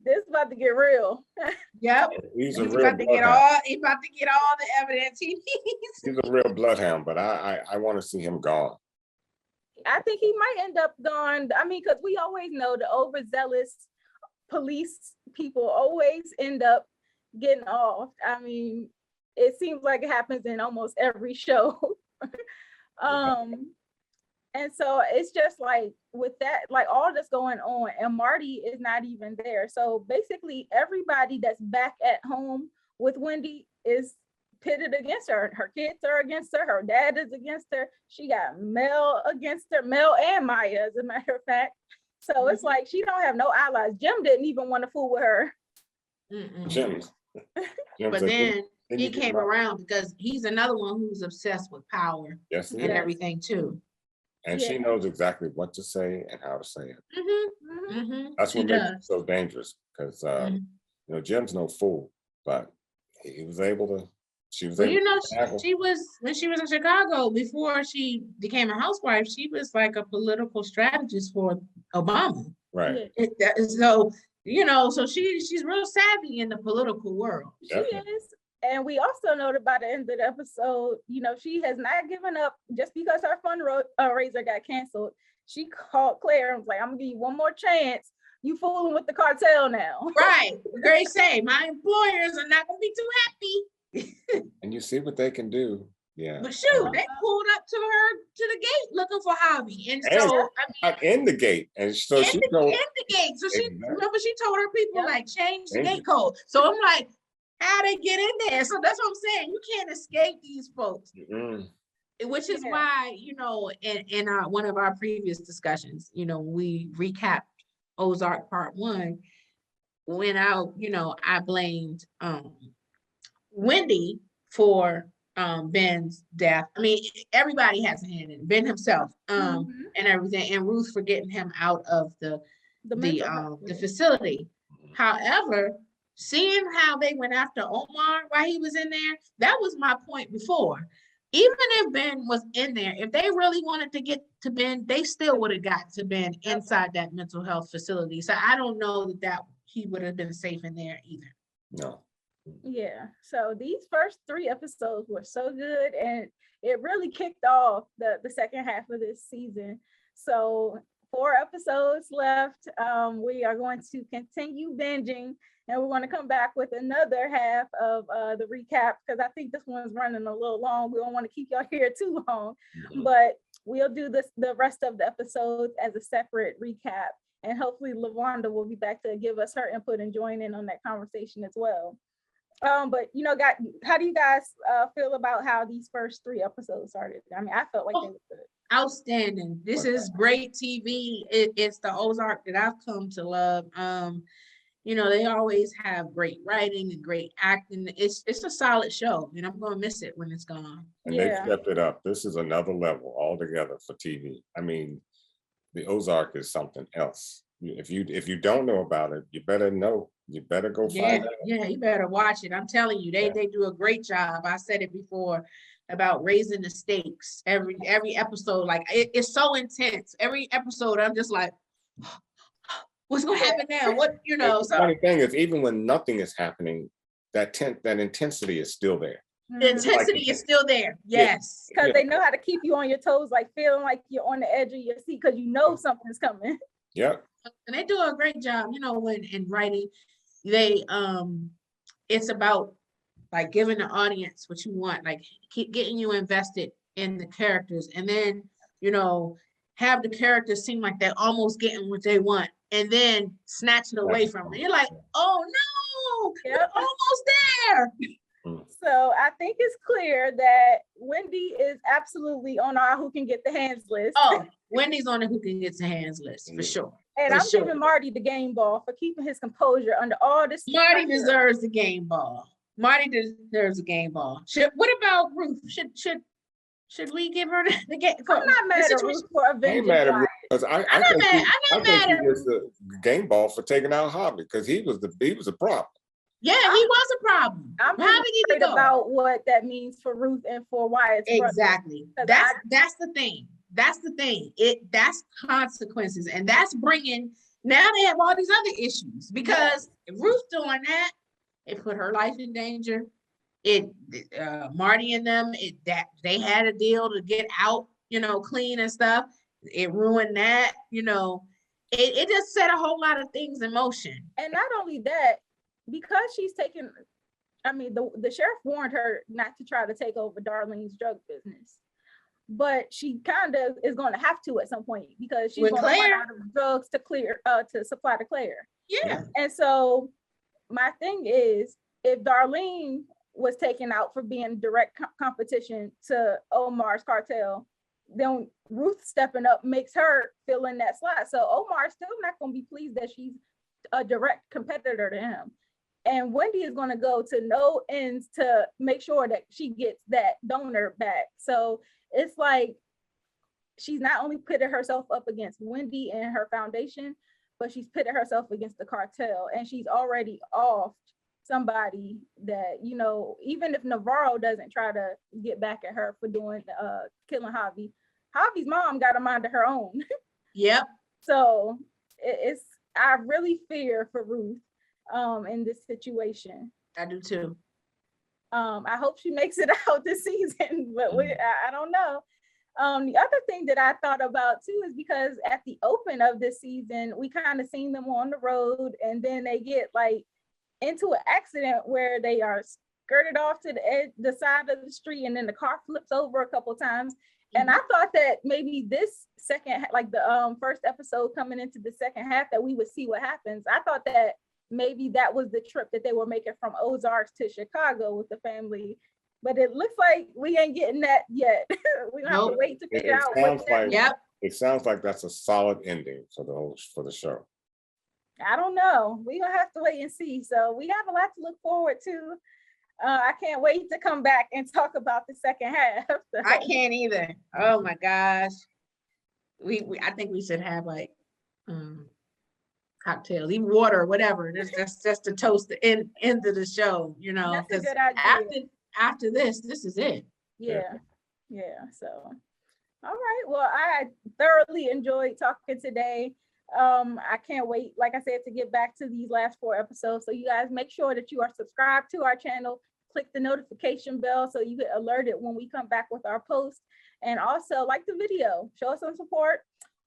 this is about to get real.
Yep.
He's a
He's
real
about to get
bloodhound.
he's about to get all the evidence he needs.
He's a real bloodhound, but I want to see him gone.
I think he might end up gone. I mean, because we always know the overzealous police people always end up getting off. I mean, it seems like it happens in almost every show. And so it's just like with that, like all this going on, and Marty is not even there. So basically everybody that's back at home with Wendy is pitted against her. Her kids are against her. Her dad is against her. She got Mel against her, Mel and Maya, as a matter of fact. So it's like she don't have no allies. Jim didn't even want to fool with her.
Jim.
But then he came around because he's another one who's obsessed with power
Yes, he
and
is.
everything too.
And she knows exactly what to say and how to say it. That's
She
what makes
does.
it so dangerous, because you know, Jim's no fool, but he was able to. She was
Well,
able
you know,
to tackle.
she was, when she was in Chicago before she became a housewife, she was like a political strategist for Obama.
Right.
So, you know, so she's real savvy in the political world.
She is. And we also know that by the end of the episode, you know, she has not given up just because her fundraiser got canceled. She called Claire and was like, I'm gonna give you one more chance. You fooling with the cartel now.
Right. Great say, my employers are not gonna be too happy.
And you see what they can do. Yeah.
But shoot, they pulled up to her to the gate looking for Hobby. And so I mean,
in the gate. And so
in
she
the
told
gate. So she remember she told her people like change the
Change
gate
it.
code. So I'm like, how they get in there? So that's what I'm saying. You can't escape these folks. Which is why, you know, in our one of our previous discussions, you know, we recapped Ozark Part 1, when I blamed Wendy for Ben's death. I mean, everybody has a hand in it, Ben himself, and everything, and Ruth for getting him out of the facility. However, seeing how they went after Omar while he was in there, that was my point before. Even if Ben was in there, if they really wanted to get to Ben, they still would have got to Ben inside that mental health facility. So I don't know that he would have been safe in there either.
No.
Yeah. So these first 3 episodes were so good, and it really kicked off the second half of this season. So 4 episodes left. We are going to continue binging, and we're going to come back with another half of the recap, because I think this one's running a little long. We don't want to keep y'all here too long, but we'll do the rest of the episodes as a separate recap, and hopefully LaWanda will be back to give us her input and join in on that conversation as well. But you know, how do you guys feel about how these first 3 episodes started? I mean, I felt like they were good.
Outstanding. This is great TV. It's the Ozark that I've come to love. You know, they always have great writing and great acting. It's a solid show, and I'm gonna miss it when it's gone.
And they've stepped it up. This is another level altogether for TV. I mean, the Ozark is something else. If you don't know about it, you better know. You better go find out.
Yeah, you better watch it. I'm telling you, they do a great job. I said it before about raising the stakes. Every episode, like it's so intense. Every episode, I'm just like, what's gonna happen now? What, you know?
The funny thing is, even when nothing is happening, that intensity is still there.
The intensity is still there. Yes.
Because they know how to keep you on your toes, like feeling like you're on the edge of your seat because you know something's coming.
Yep.
And they do a great job, when in writing, they it's about like giving the audience what you want, like keep getting you invested in the characters, and then have the characters seem like they're almost getting what they want, and then snatch it away from them. You're like, oh no, we're almost there.
So I think it's clear that Wendy is absolutely on our who can get the hands list.
Oh, Wendy's on the who can get the hands list for sure.
And I'm giving Marty the game ball for keeping his composure under all this.
Marty deserves the game ball. Marty deserves a game ball. What about Ruth? Should we give her the game?
I'm not mad at Ruth for avenging.
I'm not mad
at
Ruth. The game ball for taking out Hobby because he was a problem.
Yeah, he was a problem.
I'm worried about what that means for Ruth and for Wyatt's
exactly. That's the thing. That's the thing. That's consequences, and that's bringing. Now they have all these other issues because if Ruth doing that, it put her life in danger. Marty and them, that they had a deal to get out, clean and stuff. It ruined that, it just set a whole lot of things in motion.
And not only that, because she's taken, the sheriff warned her not to try to take over Darlene's drug business, but she kind of is going to have to at some point because she's going to run out of drugs to supply to Claire.
Yeah.
And so my thing is, if Darlene was taken out for being direct competition to Omar's cartel, then Ruth stepping up makes her fill in that slot. So Omar's still not going to be pleased that she's a direct competitor to him. And Wendy is going to go to no ends to make sure that she gets that donor back. So it's like she's not only pitted herself up against Wendy and her foundation, but she's pitted herself against the cartel, and she's already off somebody that, even if Navarro doesn't try to get back at her for doing killing Javi's mom got a mind of her own.
Yep.
So I really fear for Ruth in this situation.
I do too.
I hope she makes it out this season, but I don't know. The other thing that I thought about too is because at the open of this season, we kind of seen them on the road, and then they get like into an accident where they are skirted off to the side of the street, and then the car flips over a couple times. And I thought that maybe this second, like the first episode coming into the second half, that we would see what happens. I thought that maybe that was the trip that they were making from Ozarks to Chicago with the family, but it looks like we ain't getting that yet. We gonna have to wait to figure out what.
It sounds like that's a solid ending for the show.
I don't know. We're gonna have to wait and see. So we have a lot to look forward to. I can't wait to come back and talk about the second half.
I can't either. Oh my gosh. I think we should have like cocktails, even water or whatever. That's just to toast the end of the show,
That's a good idea.
After this is it.
Yeah. So all right. Well, I thoroughly enjoyed talking today. I can't wait, like I said, to get back to these last 4 episodes. So you guys make sure that you are subscribed to our channel, click the notification bell so you get alerted when we come back with our post, and also like the video, show us some support.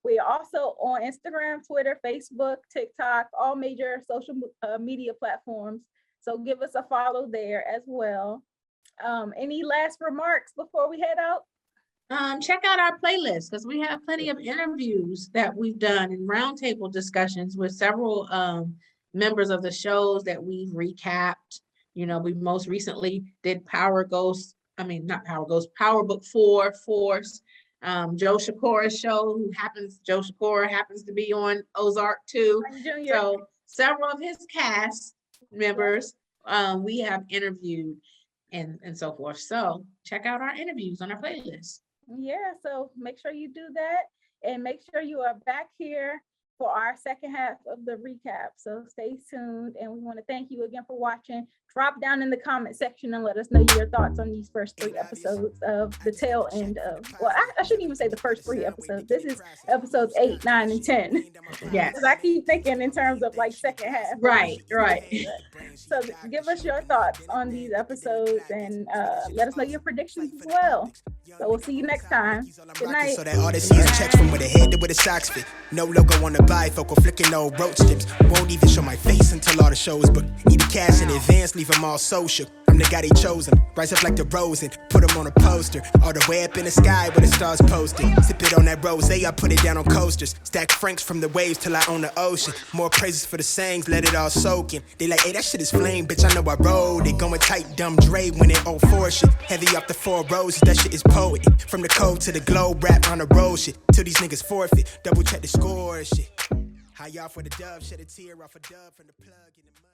We are also on Instagram, Twitter, Facebook, TikTok, all major social media platforms. So give us a follow there as well. Any last remarks before we head out?
Check out our playlist because we have plenty of interviews that we've done and roundtable discussions with several members of the shows that we've recapped. We most recently did Power Book 4 Force. Joe Shakura's show, Joe Shakura happens to be on Ozark too. So several of his cast members we have interviewed and so forth. So check out our interviews on our playlist.
Yeah, so make sure you do that, and make sure you are back here for our second half of the recap. So stay tuned, and we want to thank you again for watching. Drop down in the comment section and let us know your thoughts on these first 3 episodes of the tail end of, well, I shouldn't even say the first 3 episodes. This is episodes 8, 9, and 10.
Yes.
Because I keep thinking in terms of like second half.
Right.
So give us your thoughts on these episodes, and let us know your predictions as well. So we'll see you next time. Good night.
So that all they see is checks from where the head to where the socks fit. No logo on the bifocal, flicking no roach tips. Won't even show my face until all the shows, but need the cash in advance, leave them all social. I'm the guy they chosen, rise up like the rose and put them on a poster. All the way up in the sky where the stars posted. Sip it on that rose, I put it down on coasters. Stack francs from the waves till I own the ocean. More praises for the sayings, let it all soak in. They like, hey, that shit is flame, bitch, I know I rolled it. Going tight, dumb Dre when it 04 shit. Heavy off the 4 roses, that shit is poet. From the code to the globe, rap on the road shit. Till these niggas forfeit, double check the score shit. High off with a dove, shed a tear off a dove from the plug in the mud.